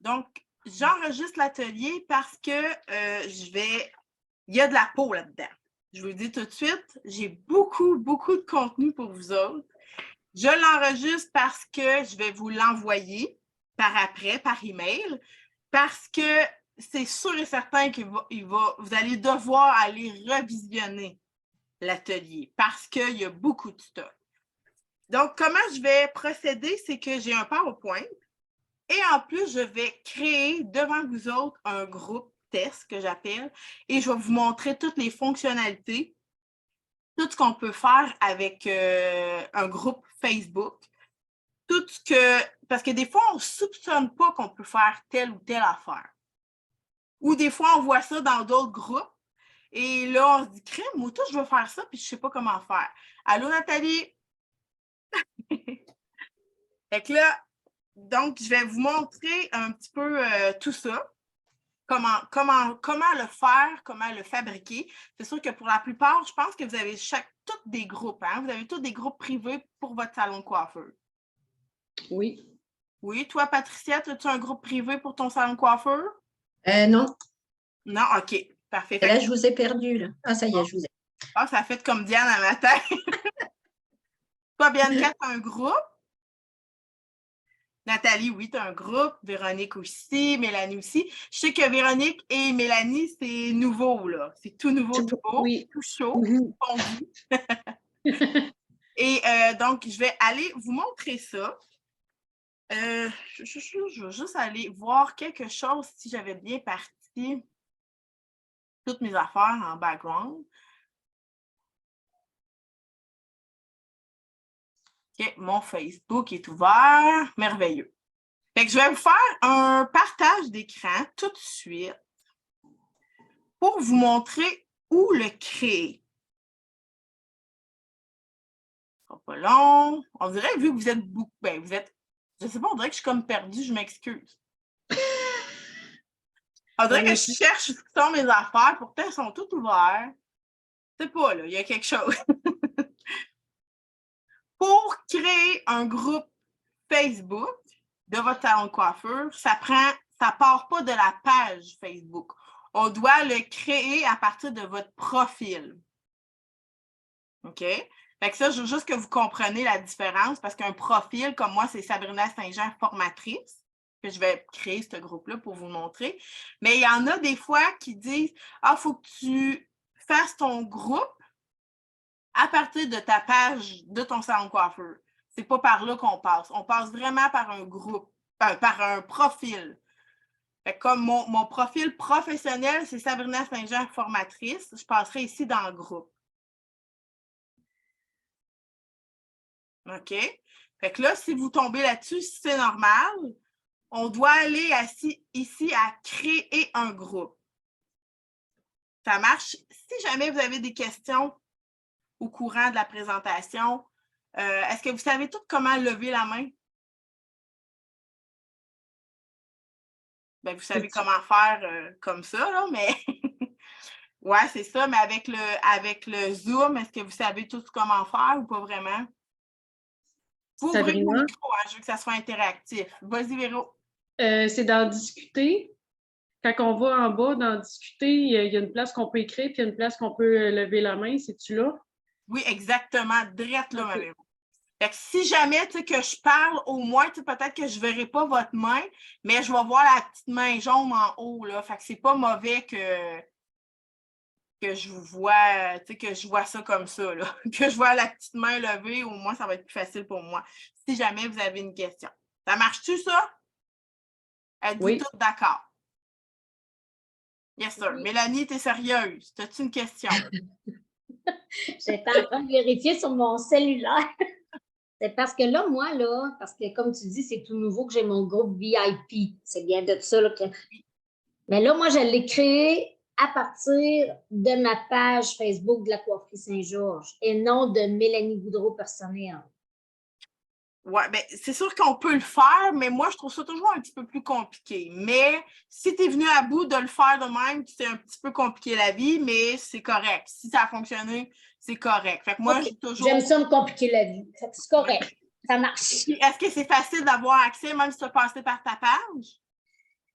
Donc, j'enregistre l'atelier parce que il y a de la peau là-dedans. Je vous le dis tout de suite, j'ai beaucoup de contenu pour vous autres. Je l'enregistre parce que je vais vous l'envoyer par après, par email, parce que c'est sûr et certain que vous allez devoir aller revisionner l'atelier parce qu'il y a beaucoup de stock. Donc, comment je vais procéder, c'est que j'ai un PowerPoint et en plus, je vais créer devant vous autres un groupe test que j'appelle et je vais vous montrer toutes les fonctionnalités, tout ce qu'on peut faire avec un groupe Facebook, tout ce que... Parce que des fois, on ne soupçonne pas qu'on peut faire telle ou telle affaire. Ou des fois, on voit ça dans d'autres groupes et là, on se dit, crème, moi, tout, je veux faire ça puis je ne sais pas comment faire. Allô, Nathalie? Fait que là, donc, je vais vous montrer un petit peu tout ça. Comment le faire, comment le fabriquer. C'est sûr que pour la plupart, je pense que vous avez tous des groupes. Hein? Vous avez tous des groupes privés pour votre salon de coiffeur. Oui. Oui, toi, Patricia, as-tu un groupe privé pour ton salon de coiffeur? Non. Non? OK. Parfait. Là, je vous ai perdu. Là. Ah, ça y est, je vous ai. Ah, ça fait comme Diane à matin. Toi, Bianca, tu as un groupe? Nathalie, oui, tu as un groupe. Véronique aussi. Mélanie aussi. Je sais que Véronique et Mélanie, c'est nouveau, là. C'est tout nouveau, tout beau, oui. tout chaud, fondu. Et donc, je vais aller vous montrer ça. Je vais juste aller voir quelque chose si j'avais bien parti toutes mes affaires en background. OK, mon Facebook est ouvert. Merveilleux. Fait que je vais vous faire un partage d'écran tout de suite pour vous montrer où le créer. Pas long. On dirait, vu que vous êtes beaucoup, vous êtes, je sais pas, on dirait que je suis comme perdue, je m'excuse. On dirait que je cherche ce qui sont mes affaires, pourtant elles sont toutes ouvertes. C'est pas, là, il y a quelque chose. Pour créer un groupe Facebook de votre salon de coiffure, ça part pas de la page Facebook. On doit le créer à partir de votre profil. OK? Fait que ça, je veux juste que vous compreniez la différence parce qu'un profil, comme moi, c'est Sabrina Saint-Jean, formatrice, que je vais créer ce groupe-là pour vous le montrer. Mais il y en a des fois qui disent « Ah, il faut que tu fasses ton groupe à partir de ta page de ton salon de coiffeur. » C'est pas par là qu'on passe. On passe vraiment par un groupe, par un profil. Fait que comme mon profil professionnel, c'est Sabrina Saint-Jean, formatrice, je passerai ici dans le groupe. OK? Fait que là, si vous tombez là-dessus, c'est normal. On doit aller ici à créer un groupe. Ça marche. Si jamais vous avez des questions au courant de la présentation, est-ce que vous savez tout comment lever la main? Bien, vous savez comment faire comme ça, là, mais ouais, c'est ça. Mais avec le Zoom, est-ce que vous savez tout comment faire ou pas vraiment? Vous ouvrez vos micros, hein, je veux que ça soit interactif. Vas-y, Véro. C'est d'en discuter. Quand on va en bas d'en discuter, il y a une place qu'on peut écrire, puis il y a une place qu'on peut lever la main. C'est-tu là? Oui, exactement. Drette là, ma Véro. Fait que si jamais que je parle, au moins, peut-être que je ne verrai pas votre main, mais je vais voir la petite main jaune en haut. Là. Fait que c'est pas mauvais que je vous vois, que je vois ça comme ça. Là. Que je vois la petite main levée, au moins, ça va être plus facile pour moi. Si jamais vous avez une question. Ça marche-tu, ça? Êtes-vous toutes d'accord? Yes, sir. Oui. Mélanie, t'es sérieuse? As-tu une question? J'étais en train de vérifier sur mon cellulaire. C'est parce que là, moi, là, parce que comme tu dis, c'est tout nouveau que j'ai mon groupe VIP. C'est bien de ça. Là, mais là, moi, je l'ai créé à partir de ma page Facebook de la coifferie Saint-Georges et non de Mélanie Goudreau personnelle. Oui, bien, c'est sûr qu'on peut le faire, mais moi, je trouve ça toujours un petit peu plus compliqué. Mais si tu es venu à bout de le faire de même, c'est un petit peu compliqué la vie, mais c'est correct. Si ça a fonctionné, c'est correct. Fait que moi, okay. J'aime ça me compliquer la vie. C'est correct. Ça marche. Est-ce que c'est facile d'avoir accès, même si tu as passé par ta page?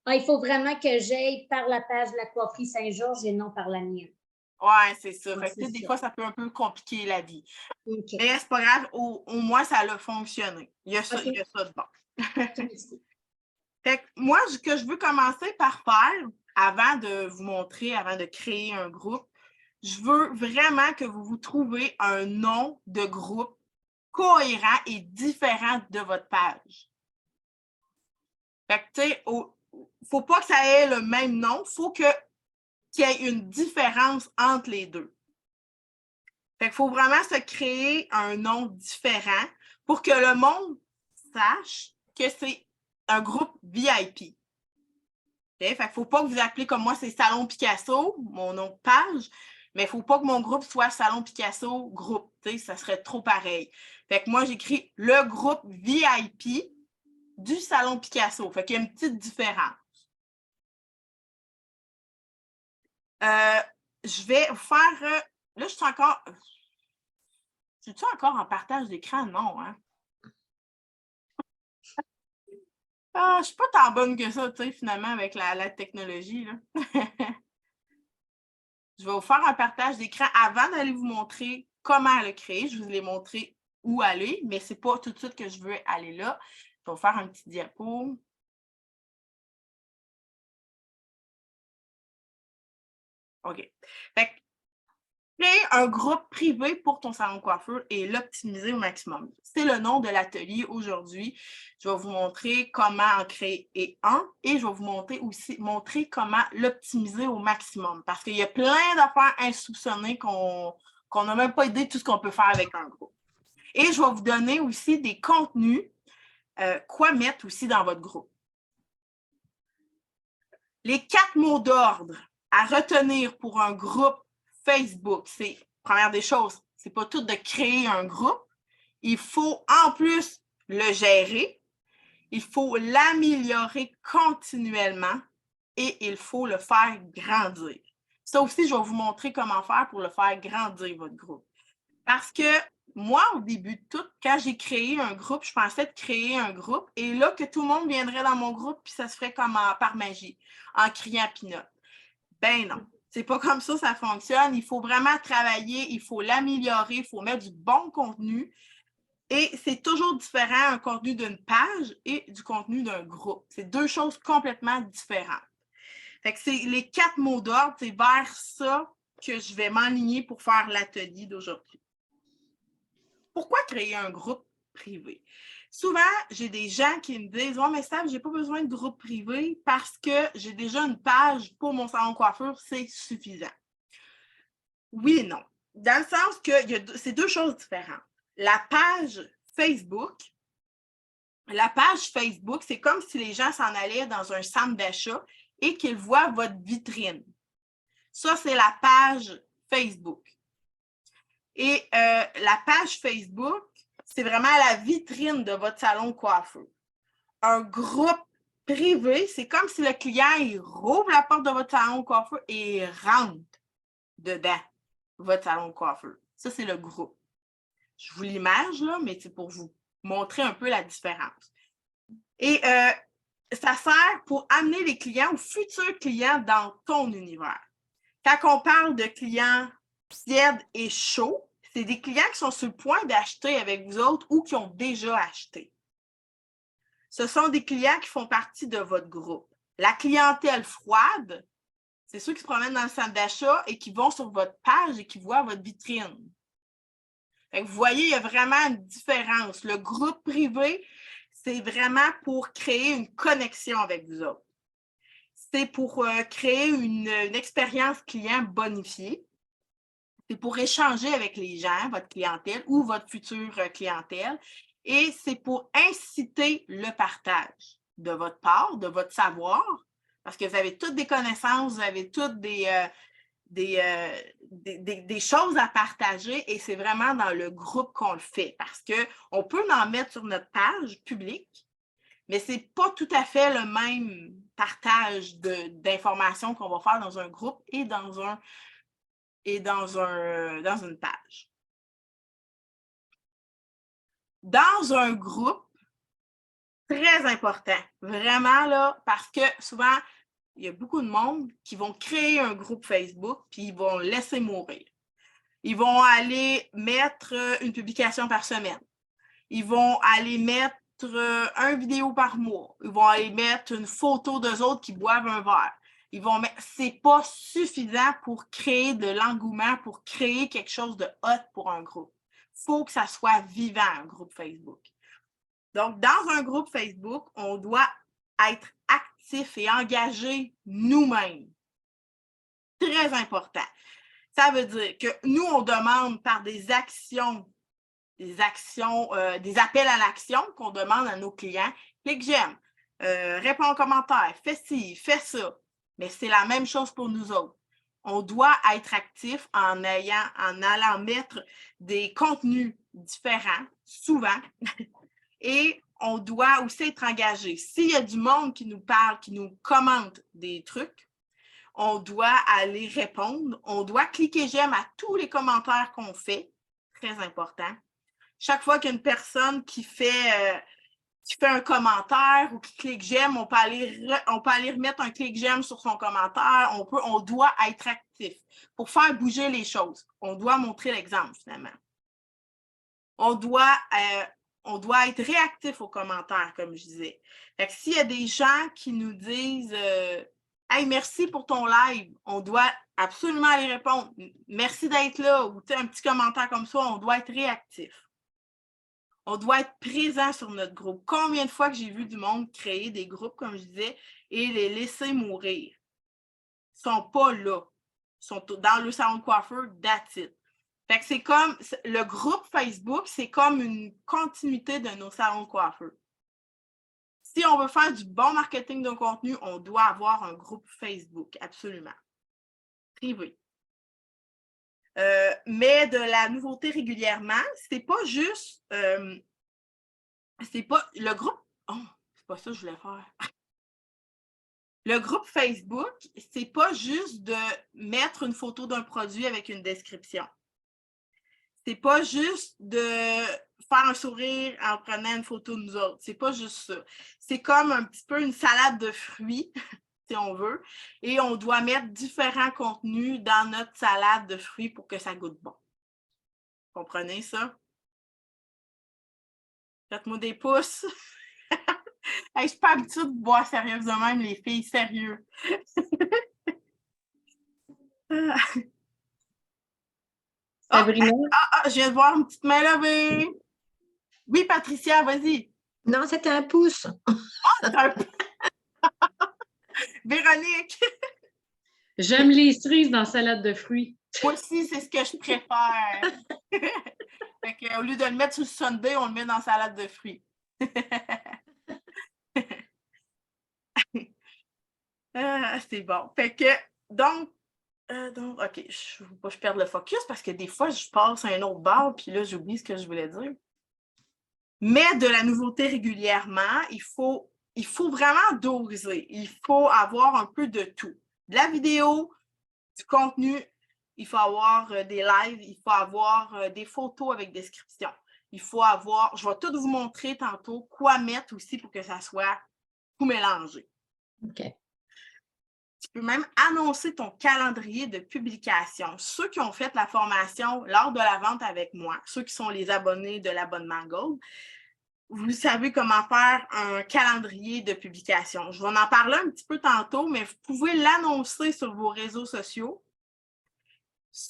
Ah, il faut vraiment que j'aille par la page de la coifferie Saint-Georges et non par la mienne. Ouais, c'est ça. Ouais, Fait que, tu sais, c'est des ça. fois, ça peut un peu compliquer la vie. OK. Mais c'est pas grave, au moins, ça a fonctionné. Il y a ça, OK. il y a ça de bon. Merci. Fait que moi, ce que je veux commencer par faire, avant de vous montrer, avant de créer un groupe, je veux vraiment que vous vous trouviez un nom de groupe cohérent et différent de votre page. Fait que, tu sais, faut pas que ça ait le même nom, faut qu'il y ait une différence entre les deux. Fait qu'il faut vraiment se créer un nom différent pour que le monde sache que c'est un groupe VIP. Okay? Fait qu'il ne faut pas que vous appelez comme moi, c'est Salon Picasso, mon nom de page, mais il ne faut pas que mon groupe soit Salon Picasso groupe. Ça serait trop pareil. Fait que moi, j'écris le groupe VIP du Salon Picasso. Fait qu'il y a une petite différence. Je vais vous faire. Là, je suis encore. Suis-tu encore en partage d'écran? Non, hein? Ah, je ne suis pas tant bonne que ça, tu sais, finalement, avec la technologie, là. Je vais vous faire un partage d'écran avant d'aller vous montrer comment le créer. Je vous ai montré où aller, mais ce n'est pas tout de suite que je veux aller là. Je vais vous faire un petit diapo. OK. Fait que, créer un groupe privé pour ton salon de coiffure et l'optimiser au maximum. C'est le nom de l'atelier aujourd'hui. Je vais vous montrer comment en créer un et je vais vous montrer comment l'optimiser au maximum parce qu'il y a plein d'affaires insoupçonnées qu'on n'a même pas idée de tout ce qu'on peut faire avec un groupe. Et je vais vous donner aussi des contenus, quoi mettre aussi dans votre groupe. Les 4 mots d'ordre à retenir pour un groupe Facebook, c'est, première des choses, c'est pas tout de créer un groupe. Il faut en plus le gérer. Il faut l'améliorer continuellement et il faut le faire grandir. Ça aussi, je vais vous montrer comment faire pour le faire grandir, votre groupe. Parce que moi, au début de tout, quand j'ai créé un groupe, je pensais de créer un groupe et là, que tout le monde viendrait dans mon groupe puis ça se ferait comme par magie, en criant Pinot. Ben non, c'est pas comme ça fonctionne. Il faut vraiment travailler, il faut l'améliorer, il faut mettre du bon contenu. Et c'est toujours différent un contenu d'une page et du contenu d'un groupe. C'est deux choses complètement différentes. Fait que c'est les 4 mots d'ordre, c'est vers ça que je vais m'enligner pour faire l'atelier d'aujourd'hui. Pourquoi créer un groupe privé? Souvent, j'ai des gens qui me disent « Oh, mais Steph, je n'ai pas besoin de groupe privé parce que j'ai déjà une page pour mon salon de coiffure, c'est suffisant. » Oui et non. Dans le sens que c'est deux choses différentes. La page Facebook, c'est comme si les gens s'en allaient dans un centre d'achat et qu'ils voient votre vitrine. Ça, c'est la page Facebook. Et la page Facebook, c'est vraiment la vitrine de votre salon de coiffure. Un groupe privé, c'est comme si le client il rouvre la porte de votre salon de coiffure et il rentre dedans votre salon de coiffure. Ça, c'est le groupe. Je vous l'image, là, mais c'est pour vous montrer un peu la différence. Et ça sert pour amener les clients ou futurs clients dans ton univers. Quand on parle de clients tièdes et chauds, c'est des clients qui sont sur le point d'acheter avec vous autres ou qui ont déjà acheté. Ce sont des clients qui font partie de votre groupe. La clientèle froide, c'est ceux qui se promènent dans le centre d'achat et qui vont sur votre page et qui voient votre vitrine. Fait que vous voyez, il y a vraiment une différence. Le groupe privé, c'est vraiment pour créer une connexion avec vous autres. C'est pour créer une expérience client bonifiée. C'est pour échanger avec les gens, votre clientèle ou votre future clientèle. Et c'est pour inciter le partage de votre part, de votre savoir, parce que vous avez toutes des connaissances, vous avez toutes des choses à partager et c'est vraiment dans le groupe qu'on le fait parce qu'on peut en mettre sur notre page publique, mais ce n'est pas tout à fait le même partage d'informations qu'on va faire dans un groupe et dans une page. Dans un groupe, Très important. Vraiment, là, parce que souvent, il y a beaucoup de monde qui vont créer un groupe Facebook puis ils vont le laisser mourir. Ils vont aller mettre une publication par semaine. Ils vont aller mettre une vidéo par mois. Ils vont aller mettre une photo d'eux autres qui boivent un verre. Ils vont mettre... C'est pas suffisant pour créer de l'engouement, pour créer quelque chose de hot pour un groupe. Il faut que ça soit vivant, un groupe Facebook. Donc, dans un groupe Facebook, on doit être actif et engagé nous-mêmes. Très important. Ça veut dire que nous, on demande par des appels à l'action qu'on demande à nos clients. Clique j'aime, réponds aux commentaires, fais ci, fais ça. Mais c'est la même chose pour nous autres. On doit être actif en allant mettre des contenus différents, souvent, et on doit aussi être engagé. S'il y a du monde qui nous parle, qui nous commente des trucs, on doit aller répondre. On doit cliquer j'aime à tous les commentaires qu'on fait. Très important. Chaque fois qu'il y a une personne qui fait un commentaire ou qui clique j'aime, on peut aller remettre un clic j'aime sur son commentaire. On doit être actif pour faire bouger les choses. On doit montrer l'exemple, finalement. On doit être réactif aux commentaires, comme je disais. Fait que s'il y a des gens qui nous disent hey, merci pour ton live, on doit absolument aller répondre. Merci d'être là, ou un petit commentaire comme ça, on doit être réactif. On doit être présent sur notre groupe. Combien de fois que j'ai vu du monde créer des groupes, comme je disais, et les laisser mourir? Ils ne sont pas là. Ils sont dans le salon de coiffeur, that's it. Fait que c'est comme, le groupe Facebook, c'est comme une continuité de nos salons de coiffeur. Si on veut faire du bon marketing de contenu, on doit avoir un groupe Facebook, absolument. Privé. Mais de la nouveauté régulièrement, c'est pas juste... c'est pas... Le groupe... Oh, c'est pas ça que je voulais faire. Le groupe Facebook, c'est pas juste de mettre une photo d'un produit avec une description. C'est pas juste de faire un sourire en prenant une photo de nous autres. C'est pas juste ça. C'est comme un petit peu une salade de fruits, si on veut, et on doit mettre différents contenus dans notre salade de fruits pour que ça goûte bon. Comprenez ça? Faites-moi des pouces. Hey, je ne suis pas habituée de boire sérieux de même, les filles, sérieux. Sabrina? Je viens de voir une petite main levée. Oui, Patricia, vas-y. Non, c'était un pouce. C'est un... Véronique. J'aime les cerises dans la salade de fruits. Moi aussi, c'est ce que je préfère. Fait que, au lieu de le mettre sur le sundae, on le met dans la salade de fruits. C'est bon. Fait que, donc, OK, je ne veux pas que je perde le focus parce que des fois, je passe à un autre bar puis là, j'oublie ce que je voulais dire. Mais de la nouveauté régulièrement, il faut vraiment doser. Il faut avoir un peu de tout. De la vidéo, du contenu, il faut avoir des lives, il faut avoir des photos avec description. Il faut avoir, je vais tout vous montrer tantôt quoi mettre aussi pour que ça soit tout mélangé. OK. Tu peux même annoncer ton calendrier de publication. Ceux qui ont fait la formation lors de la vente avec moi, ceux qui sont les abonnés de l'abonnement Gold, vous savez comment faire un calendrier de publication. Je vais en parler un petit peu tantôt, mais vous pouvez l'annoncer sur vos réseaux sociaux.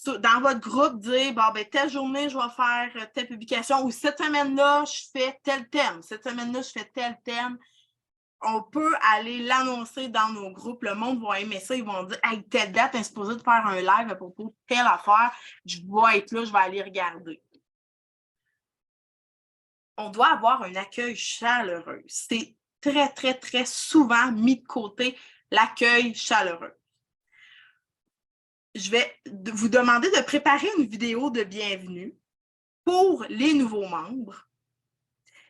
Dans votre groupe, dire bon, ben, telle journée, je vais faire telle publication ou cette semaine-là, je fais tel thème. Cette semaine-là, je fais tel thème. On peut aller l'annoncer dans nos groupes. Le monde va aimer ça. Ils vont dire hey, telle date, tu es supposé de faire un live à propos de telle affaire. Je vais être là, je vais aller regarder. On doit avoir un accueil chaleureux. C'est très, très, très souvent mis de côté l'accueil chaleureux. Je vais vous demander de préparer une vidéo de bienvenue pour les nouveaux membres,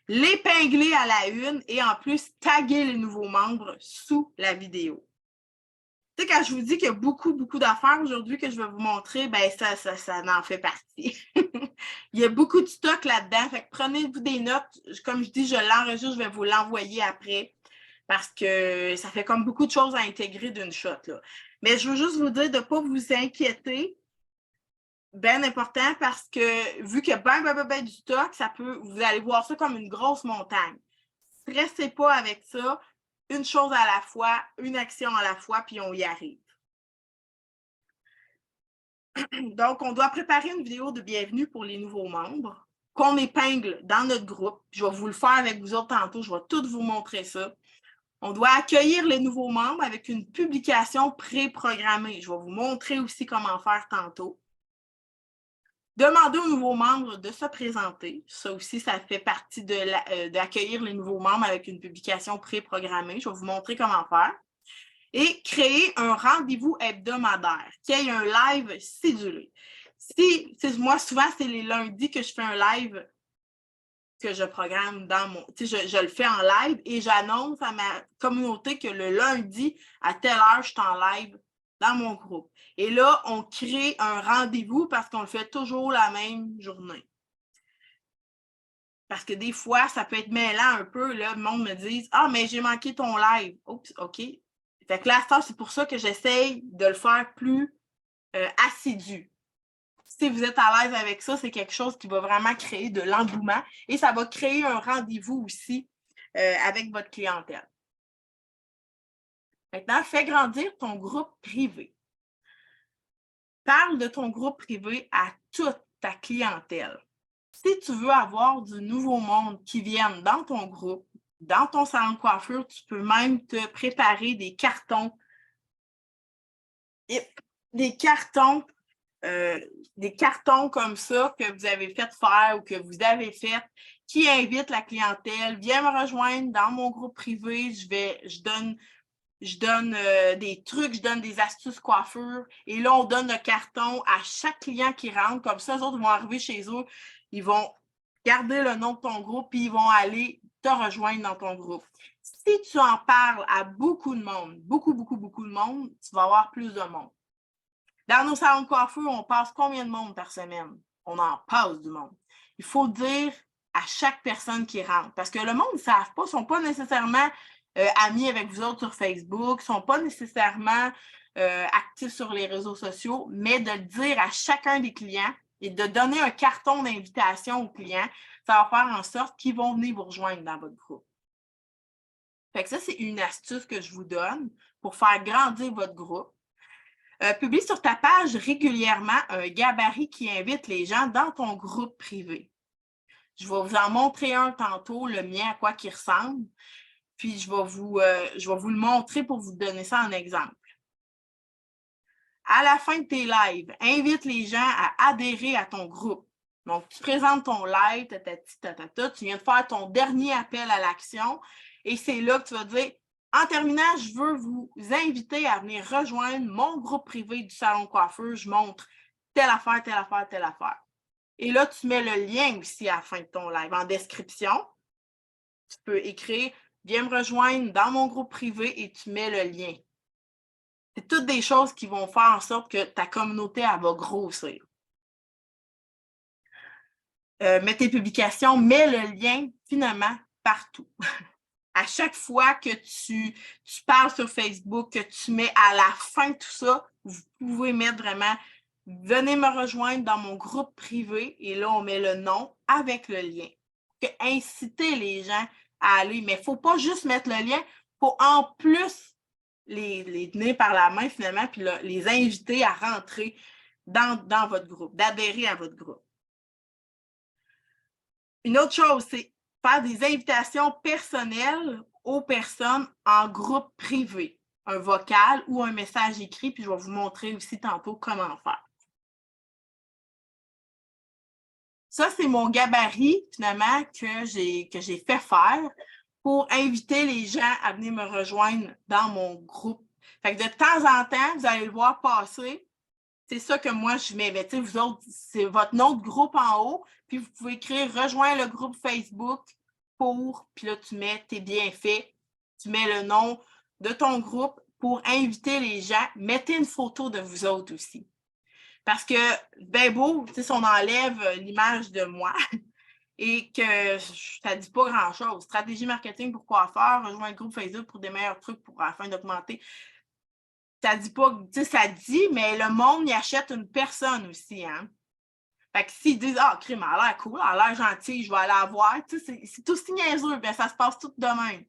l'épingler à la une et en plus taguer les nouveaux membres sous la vidéo. Tu sais, quand je vous dis qu'il y a beaucoup, beaucoup d'affaires aujourd'hui que je vais vous montrer, ben ça en fait partie. Il y a beaucoup de stock là-dedans. Fait que prenez-vous des notes. Comme je dis, je l'enregistre, je vais vous l'envoyer après parce que ça fait comme beaucoup de choses à intégrer d'une shot, là. Mais je veux juste vous dire de ne pas vous inquiéter. Bien important parce que vu qu'il y a ben du stock, vous allez voir ça comme une grosse montagne. Stressez pas avec ça. Une chose à la fois, une action à la fois, puis on y arrive. Donc, on doit préparer une vidéo de bienvenue pour les nouveaux membres qu'on épingle dans notre groupe. Je vais vous le faire avec vous autres tantôt. Je vais tout vous montrer ça. On doit accueillir les nouveaux membres avec une publication préprogrammée. Je vais vous montrer aussi comment faire tantôt. Demander aux nouveaux membres de se présenter. Ça aussi, ça fait partie d'accueillir les nouveaux membres avec une publication préprogrammée. Je vais vous montrer comment faire. Et créer un rendez-vous hebdomadaire, qu'il y ait un live cédulé. Moi, souvent, c'est les lundis que je fais un live que je programme dans mon... Je le fais en live et j'annonce à ma communauté que le lundi, à telle heure, je suis en live dans mon groupe. Et là, on crée un rendez-vous parce qu'on le fait toujours la même journée. Parce que des fois, ça peut être mêlant un peu. Là, le monde me dit « Ah, mais j'ai manqué ton live. » Oups, OK. Fait que là, c'est pour ça que j'essaye de le faire plus assidu. Si vous êtes à l'aise avec ça, c'est quelque chose qui va vraiment créer de l'engouement et ça va créer un rendez-vous aussi avec votre clientèle. Maintenant, fais grandir ton groupe privé. Parle de ton groupe privé à toute ta clientèle. Si tu veux avoir du nouveau monde qui vienne dans ton groupe, dans ton salon de coiffure, tu peux même te préparer des cartons comme ça que vous avez fait faire ou que vous avez fait qui invitent la clientèle. Viens me rejoindre dans mon groupe privé. Je donne des trucs, je donne des astuces coiffure. Et là, on donne le carton à chaque client qui rentre. Comme ça, les autres vont arriver chez eux. Ils vont garder le nom de ton groupe puis ils vont aller te rejoindre dans ton groupe. Si tu en parles à beaucoup de monde, beaucoup de monde, tu vas avoir plus de monde. Dans nos salons de coiffure, on passe combien de monde par semaine? On en passe du monde. Il faut dire à chaque personne qui rentre. Parce que le monde ne savent pas, ne sont pas nécessairement amis avec vous autres sur Facebook, ne sont pas nécessairement actifs sur les réseaux sociaux, mais de le dire à chacun des clients et de donner un carton d'invitation aux clients, ça va faire en sorte qu'ils vont venir vous rejoindre dans votre groupe. Fait que ça, c'est une astuce que je vous donne pour faire grandir votre groupe. Publie sur ta page régulièrement un gabarit qui invite les gens dans ton groupe privé. Je vais vous en montrer un tantôt, le mien, à quoi qu'il ressemble. Puis, je vais vous le montrer pour vous donner ça en exemple. À la fin de tes lives, invite les gens à adhérer à ton groupe. Donc, tu présentes ton live, tu viens de faire ton dernier appel à l'action et c'est là que tu vas dire « En terminant, je veux vous inviter à venir rejoindre mon groupe privé du salon de coiffure. Je montre telle affaire, telle affaire, telle affaire. » Et là, tu mets le lien aussi à la fin de ton live. En description, tu peux écrire « Viens me rejoindre dans mon groupe privé » et tu mets le lien. C'est toutes des choses qui vont faire en sorte que ta communauté, elle va grossir. Mets tes publications, mets le lien finalement partout. À chaque fois que tu parles sur Facebook, que tu mets à la fin de tout ça, vous pouvez mettre vraiment « Venez me rejoindre dans mon groupe privé » et là, on met le nom avec le lien. Inciter les gens à aller, mais il ne faut pas juste mettre le lien, il faut en plus les tenir par la main finalement, puis là, les inviter à rentrer dans votre groupe, d'adhérer à votre groupe. Une autre chose, c'est faire des invitations personnelles aux personnes en groupe privé, un vocal ou un message écrit, puis je vais vous montrer aussi tantôt comment faire. Ça, c'est mon gabarit, finalement, que j'ai fait faire pour inviter les gens à venir me rejoindre dans mon groupe. Fait que de temps en temps, vous allez le voir passer. C'est ça que moi, je mets. Mais, vous autres, c'est votre nom de groupe en haut, puis vous pouvez écrire « Rejoins le groupe Facebook pour », puis là, tu mets tes bienfaits, tu mets le nom de ton groupe pour inviter les gens, mettez une photo de vous autres aussi. Parce que, ben beau, si on enlève l'image de moi et que ça ne dit pas grand-chose. Stratégie marketing pour coiffeur, rejoindre un groupe Facebook pour des meilleurs trucs pour afin d'augmenter. Ça dit pas, tu sais, ça dit, mais le monde y achète une personne aussi, hein. Fait que s'ils disent, ah, crime, elle a l'air cool, elle a l'air gentille, je vais aller la voir, tu sais, c'est aussi niaiseux, bien, ça se passe tout de même.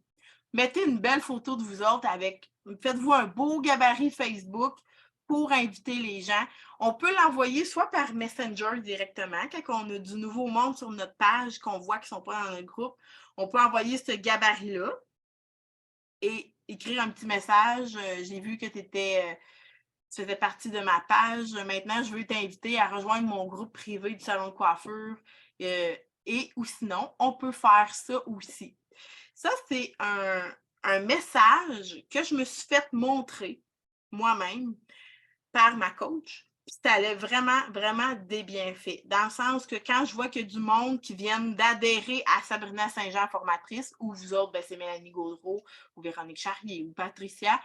Mettez une belle photo de vous autres avec, faites-vous un beau gabarit Facebook pour inviter les gens. On peut l'envoyer soit par Messenger directement, quand on a du nouveau monde sur notre page, qu'on voit qu'ils ne sont pas dans notre groupe, on peut envoyer ce gabarit-là et écrire un petit message. J'ai vu que tu faisais partie de ma page. Maintenant, je veux t'inviter à rejoindre mon groupe privé du salon de coiffure. Et ou sinon, on peut faire ça aussi. Ça, c'est un message que je me suis fait montrer moi-même par ma coach. Ça allait vraiment, vraiment des bienfaits. Dans le sens que quand je vois qu'il y a du monde qui viennent d'adhérer à Sabrina Saint-Jean, formatrice, ou vous autres, ben, c'est Mélanie Gaudreau, ou Véronique Charrier, ou Patricia,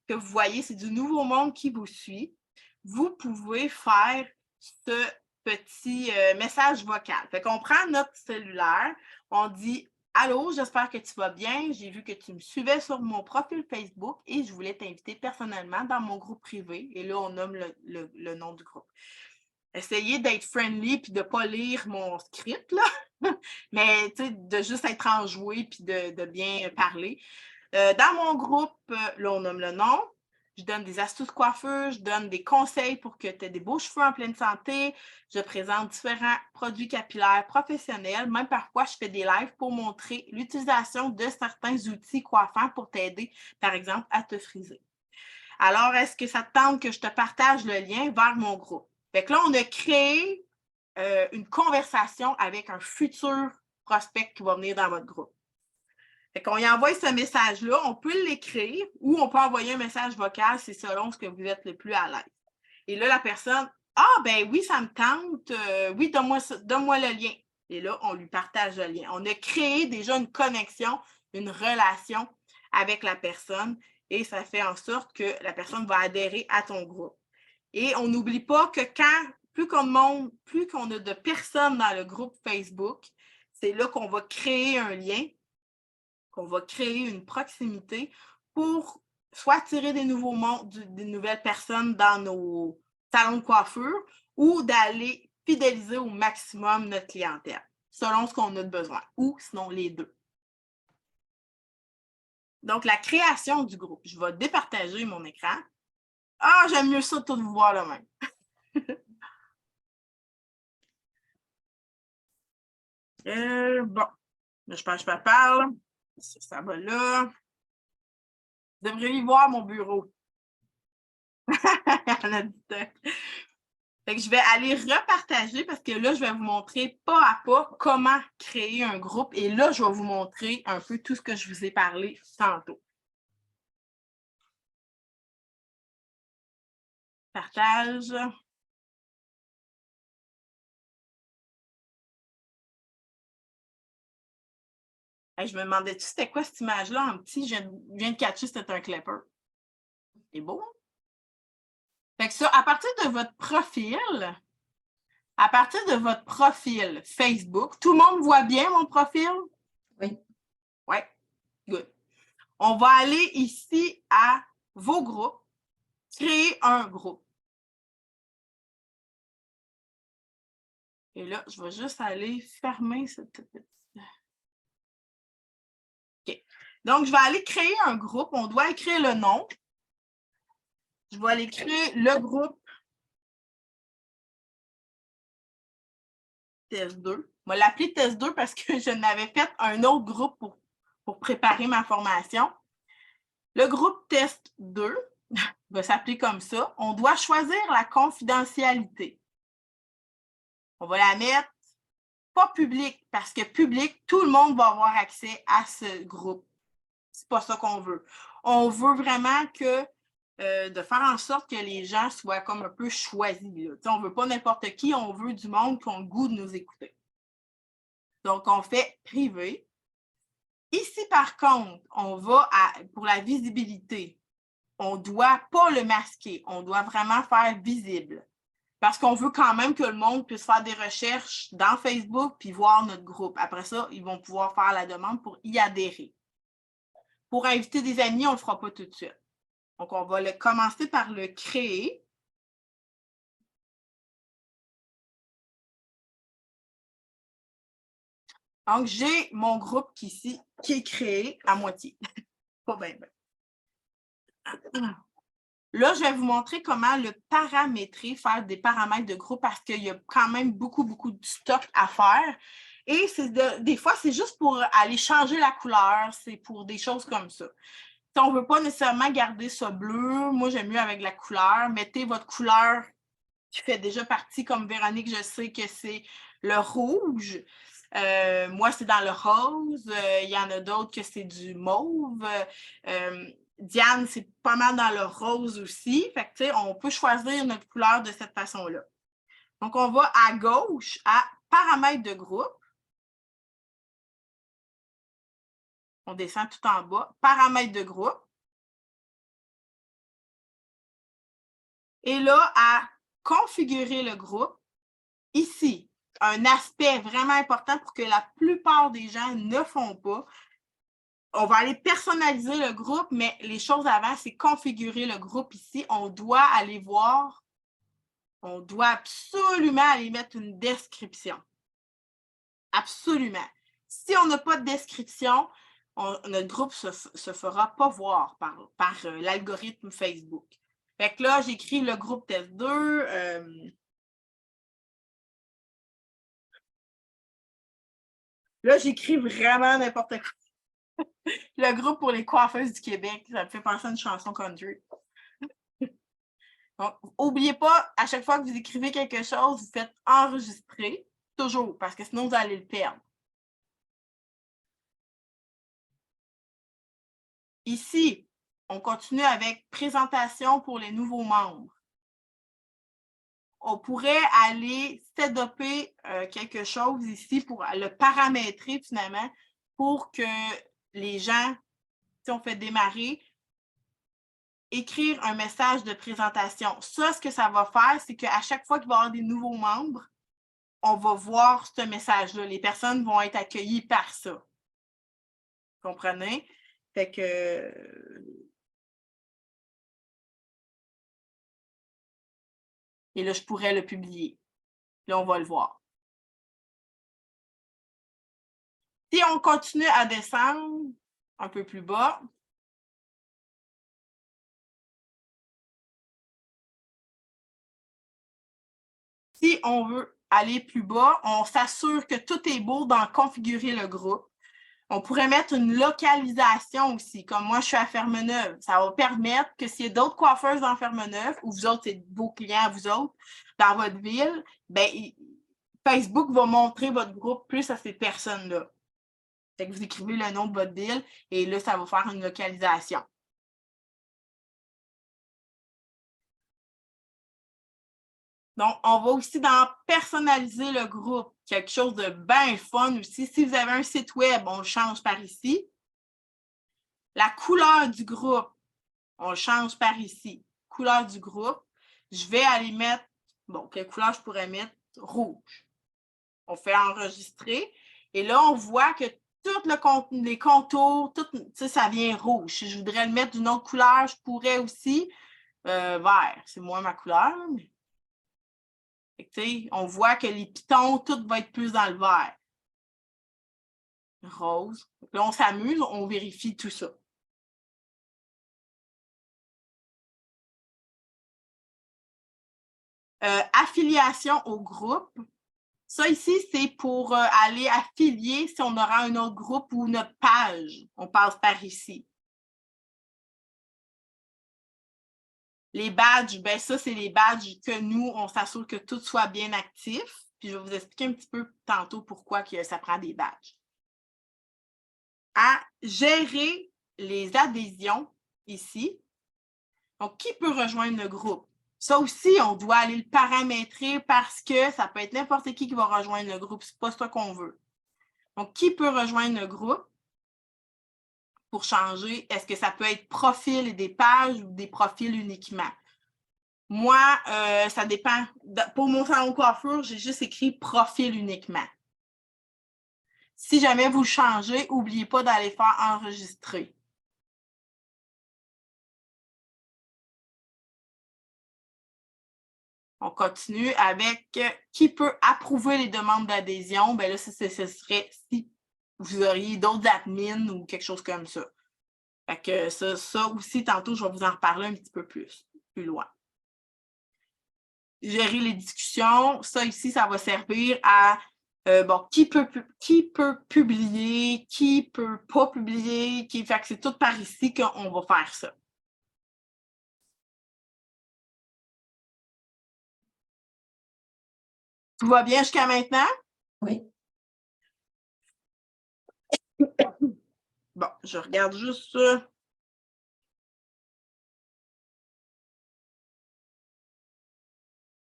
que vous voyez, c'est du nouveau monde qui vous suit. Vous pouvez faire ce petit message vocal. Fait qu'on prend notre cellulaire, on dit « Allô, j'espère que tu vas bien. J'ai vu que tu me suivais sur mon profil Facebook et je voulais t'inviter personnellement dans mon groupe privé. » Et là, on nomme le nom du groupe. Essayez d'être friendly puis de ne pas lire mon script, là. Mais de juste être enjoué puis de bien parler. Dans mon groupe, là, on nomme le nom. Je donne des astuces coiffeurs, je donne des conseils pour que tu aies des beaux cheveux en pleine santé. Je présente différents produits capillaires professionnels. Même parfois, je fais des lives pour montrer l'utilisation de certains outils coiffants pour t'aider, par exemple, à te friser. Alors, est-ce que ça te tente que je te partage le lien vers mon groupe? Fait que là, on a créé une conversation avec un futur prospect qui va venir dans votre groupe. Fait qu'on y envoie ce message-là, on peut l'écrire ou on peut envoyer un message vocal, c'est selon ce que vous êtes le plus à l'aise. Et là, la personne, ah, ben oui, ça me tente, oui, donne-moi le lien. Et là, on lui partage le lien. On a créé déjà une connexion, une relation avec la personne et ça fait en sorte que la personne va adhérer à ton groupe. Et on n'oublie pas que plus qu'on a de personnes dans le groupe Facebook, c'est là qu'on va créer un lien, qu'on va créer une proximité pour soit attirer des nouvelles personnes dans nos salons de coiffure ou d'aller fidéliser au maximum notre clientèle, selon ce qu'on a de besoin, ou sinon les deux. Donc, la création du groupe. Je vais départager mon écran. Ah, j'aime mieux ça de tout vous voir là même. Bon, là, je parle. Ça va là. Vous devriez y voir mon bureau. Fait que je vais aller repartager parce que là, je vais vous montrer pas à pas comment créer un groupe. Et là, je vais vous montrer un peu tout ce que je vous ai parlé tantôt. Partage. Hey, je me demandais-tu c'était quoi cette image-là en petit? Je viens de catcher, c'était un clipper. C'est beau, hein? Fait que ça, à partir de votre profil Facebook, tout le monde voit bien mon profil? Oui. Oui, good. On va aller ici à vos groupes, créer un groupe. Et là, je vais juste aller fermer cette petite... OK. Donc, je vais aller créer un groupe. On doit écrire le nom. Je vais aller créer le groupe Test 2. Je vais l'appeler Test 2 parce que je n'avais fait un autre groupe pour préparer ma formation. Le groupe Test 2 va s'appeler comme ça. On doit choisir la confidentialité. On va la mettre pas publique parce que public, tout le monde va avoir accès à ce groupe. C'est pas ça qu'on veut. On veut vraiment de faire en sorte que les gens soient comme un peu choisis. On ne veut pas n'importe qui, on veut du monde qui a le goût de nous écouter. Donc, on fait privé. Ici, par contre, on va pour la visibilité. on ne doit pas le masquer. On doit vraiment faire visible. Parce qu'on veut quand même que le monde puisse faire des recherches dans Facebook puis voir notre groupe. Après ça, ils vont pouvoir faire la demande pour y adhérer. Pour inviter des amis, on ne le fera pas tout de suite. Donc, on va commencer par le créer. Donc, j'ai mon groupe ici qui est créé à moitié. Pas bien, bien. Là, je vais vous montrer comment le paramétrer, faire des paramètres de groupe parce qu'il y a quand même beaucoup de stock à faire. Et des fois, c'est juste pour aller changer la couleur, c'est pour des choses comme ça. Si on ne veut pas nécessairement garder ça bleu, moi, j'aime mieux avec la couleur. Mettez votre couleur qui fait déjà partie, comme Véronique, je sais que c'est le rouge. Moi, c'est dans le rose. Il y en a d'autres que c'est du mauve. Diane, c'est pas mal dans le rose aussi. Fait que, tu sais, on peut choisir notre couleur de cette façon-là. Donc, on va à gauche à paramètres de groupe. On descend tout en bas. Paramètres de groupe. Et là, à configurer le groupe, ici, un aspect vraiment important pour que la plupart des gens ne font pas. On va aller personnaliser le groupe, mais les choses avant, c'est configurer le groupe ici. On doit aller voir, on doit absolument aller mettre une description. Absolument. Si on n'a pas de description, notre groupe ne se fera pas voir par l'algorithme Facebook. Fait que là, j'écris le groupe test 2. Là, j'écris vraiment n'importe quoi. Le groupe pour les coiffeuses du Québec, ça me fait penser à une chanson country. Donc, n'oubliez pas, à chaque fois que vous écrivez quelque chose, vous faites enregistrer, toujours, parce que sinon, vous allez le perdre. Ici, on continue avec présentation pour les nouveaux membres. On pourrait aller setuper quelque chose ici pour le paramétrer finalement pour que les gens, si on fait démarrer, écrire un message de présentation. Ça, ce que ça va faire, c'est qu'à chaque fois qu'il va y avoir des nouveaux membres, on va voir ce message-là. Les personnes vont être accueillies par ça. Vous comprenez? Fait que... Et là, je pourrais le publier. Là, on va le voir. Si on continue à descendre un peu plus bas, si on veut aller plus bas, on s'assure que tout est beau dans configurer le groupe. On pourrait mettre une localisation aussi, comme moi, je suis à Fermeneuve. Ça va permettre que s'il y a d'autres coiffeuses dans Fermeneuve, ou vous autres, c'est vos clients à vous autres, dans votre ville, bien, Facebook va montrer votre groupe plus à ces personnes-là. Fait que vous écrivez le nom de votre ville et là, ça va faire une localisation. Donc, on va aussi dans personnaliser le groupe. Quelque chose de bien fun aussi. Si vous avez un site web, on le change par ici. La couleur du groupe, on le change par ici. Couleur du groupe. Je vais aller mettre, bon, quelle couleur je pourrais mettre? Rouge. On fait enregistrer. Et là, on voit que tout le contenu, les contours, tout, ça vient rouge. Si je voudrais le mettre d'une autre couleur, je pourrais aussi vert. C'est moins ma couleur, mais... On voit que les pitons, tout va être plus dans le vert. Rose. Là, on s'amuse, on vérifie tout ça. Affiliation au groupe. Ça ici, c'est pour aller affilier si on aura un autre groupe ou notre page. On passe par ici. Les badges, ben ça, c'est les badges que nous, on s'assure que tout soit bien actif. Puis je vais vous expliquer un petit peu tantôt pourquoi que ça prend des badges. À gérer les adhésions ici. Donc, qui peut rejoindre le groupe? Ça aussi, on doit aller le paramétrer parce que ça peut être n'importe qui va rejoindre le groupe. Ce n'est pas ça qu'on veut. Donc, qui peut rejoindre le groupe? pour changer. Est-ce que ça peut être profil et des pages ou des profils uniquement? Moi, ça dépend. Pour mon salon de coiffure, j'ai juste écrit profil uniquement. Si jamais vous changez, n'oubliez pas d'aller faire enregistrer. On continue avec qui peut approuver les demandes d'adhésion. Bien là, ce serait si vous auriez d'autres admins ou quelque chose comme ça. Fait que ça aussi, tantôt, je vais vous en reparler un petit peu plus loin. Gérer les discussions, ça ici, ça va servir à qui peut publier, qui peut pas publier, fait que c'est tout par ici qu'on va faire ça. Tout va bien jusqu'à maintenant? Oui. Bon, je regarde juste ça.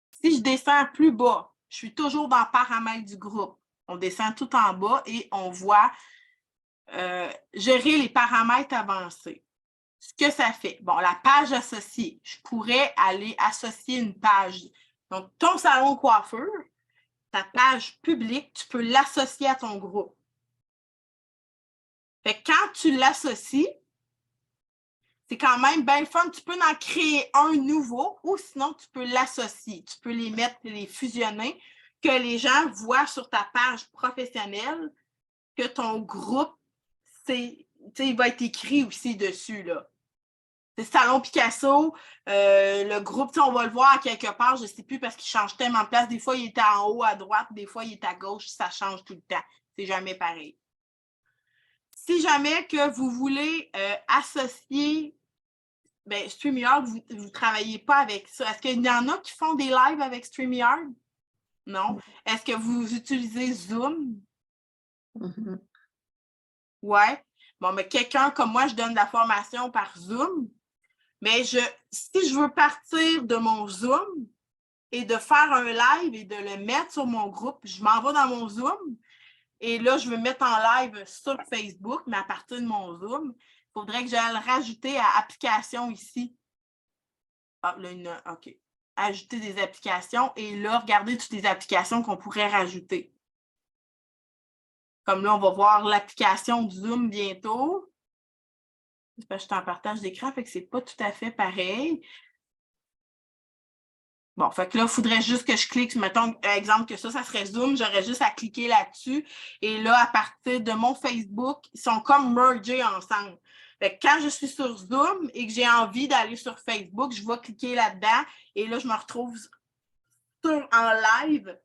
Si je descends plus bas, je suis toujours dans paramètres du groupe. On descend tout en bas et on voit gérer les paramètres avancés. Ce que ça fait, bon, la page associée, je pourrais aller associer une page. Donc, ton salon de coiffure, ta page publique, tu peux l'associer à ton groupe. Fait que quand tu l'associes, c'est quand même bien fun. Tu peux en créer un nouveau ou sinon, tu peux l'associer. Tu peux les mettre, les fusionner, que les gens voient sur ta page professionnelle que ton groupe, il va être écrit aussi dessus, là. C'est Salon Picasso, le groupe, on va le voir à quelque part, je ne sais plus parce qu'il change tellement de place. Des fois, il est en haut à droite, des fois, il est à gauche, ça change tout le temps. C'est jamais pareil. Si jamais que vous voulez associer, bien, StreamYard, vous ne travaillez pas avec ça. Est-ce qu'il y en a qui font des lives avec StreamYard? Non. Est-ce que vous utilisez Zoom? Mm-hmm. Ouais. Bon, mais quelqu'un comme moi, je donne de la formation par Zoom. Mais si je veux partir de mon Zoom et de faire un live et de le mettre sur mon groupe, je m'en vais dans mon Zoom et là, je veux mettre en live sur Facebook, mais à partir de mon Zoom, il faudrait que j'aille le rajouter à application ici. Ah, là, OK. Ajouter des applications et là, regardez toutes les applications qu'on pourrait rajouter. Comme là, on va voir l'application Zoom bientôt. Je suis en partage d'écran, fait que c'est pas tout à fait pareil. Bon, fait que là, il faudrait juste que je clique, mettons, exemple que ça serait Zoom, j'aurais juste à cliquer là-dessus. Et là, à partir de mon Facebook, ils sont comme mergés ensemble. Fait que quand je suis sur Zoom et que j'ai envie d'aller sur Facebook, je vais cliquer là-dedans et là, je me retrouve en live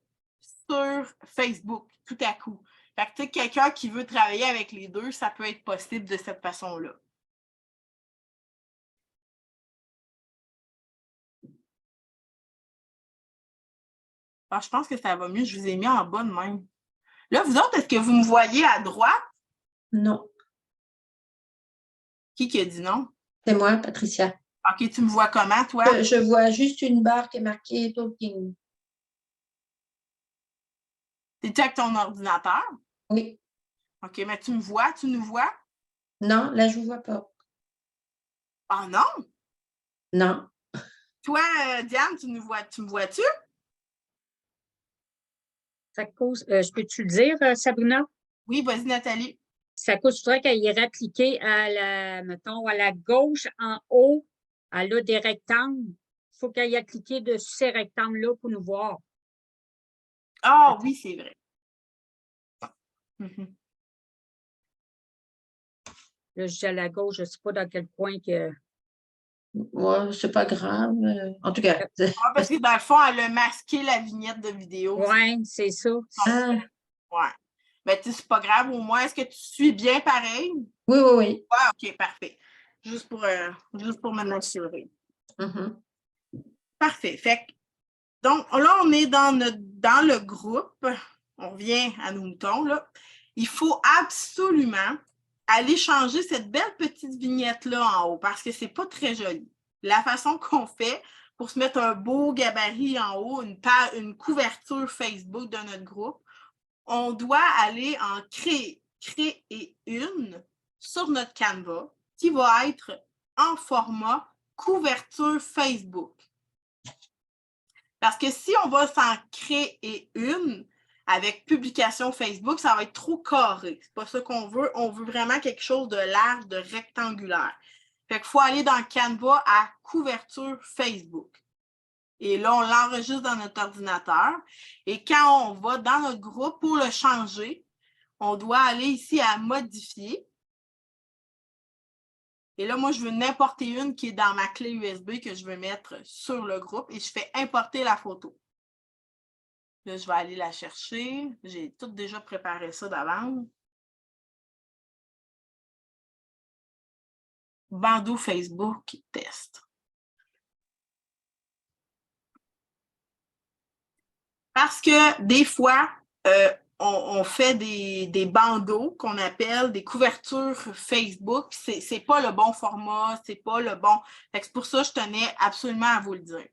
sur Facebook, tout à coup. Fait que, tu sais, quelqu'un qui veut travailler avec les deux, ça peut être possible de cette façon-là. Ah, je pense que ça va mieux. Je vous ai mis en bas de même. Là, vous autres, est-ce que vous me voyez à droite? Non. Qui a dit non? C'est moi, Patricia. OK, tu me vois comment, toi? Je vois juste une barre qui est marquée Talking. T'es-tu avec ton ordinateur? Oui. OK, mais tu me vois? Tu nous vois? Non, là, je ne vous vois pas. Ah non? Non. Toi, Diane, tu me vois-tu? Ça cause, je peux-tu le dire, Sabrina? Oui, vas-y, Nathalie. Ça cause, je voudrais qu'elle y appliqué mettons, à la gauche, en haut, elle a des rectangles. Il faut qu'elle y ait cliqué dessus ces rectangles-là pour nous voir. Ah oui, c'est vrai. Là, je dis à la gauche, je ne sais pas dans quel point que. Ouais, c'est pas grave. En tout cas. Ah, parce que dans le fond, elle a masqué la vignette de vidéo. Oui, c'est ça. Ah. Ouais. Mais tu sais, c'est pas grave, au moins. Est-ce que tu suis bien pareil? Oui, oui, oui. Ouais, OK, parfait. Juste pour m'en assurer. Mm-hmm. Parfait. Fait que, donc, là, on est dans le groupe. On revient à nos moutons, là. Il faut absolument aller changer cette belle petite vignette-là en haut parce que c'est pas très joli. La façon qu'on fait pour se mettre un beau gabarit en haut, une couverture Facebook de notre groupe, on doit aller en créer une sur notre Canva qui va être en format couverture Facebook. Parce que si on va s'en créer une avec publication Facebook, ça va être trop carré. C'est pas ça qu'on veut. On veut vraiment quelque chose de large, de rectangulaire. Fait qu'il faut aller dans Canva à couverture Facebook. Et là, on l'enregistre dans notre ordinateur. Et quand on va dans notre groupe pour le changer, on doit aller ici à modifier. Et là, moi, je veux n'importe une qui est dans ma clé USB que je veux mettre sur le groupe et je fais importer la photo. Là, je vais aller la chercher. J'ai tout déjà préparé ça d'avance. Bandeau Facebook test. Parce que des fois, on fait des bandeaux qu'on appelle des couvertures Facebook. C'est pas le bon format, c'est pas le bon. C'est pour ça que je tenais absolument à vous le dire.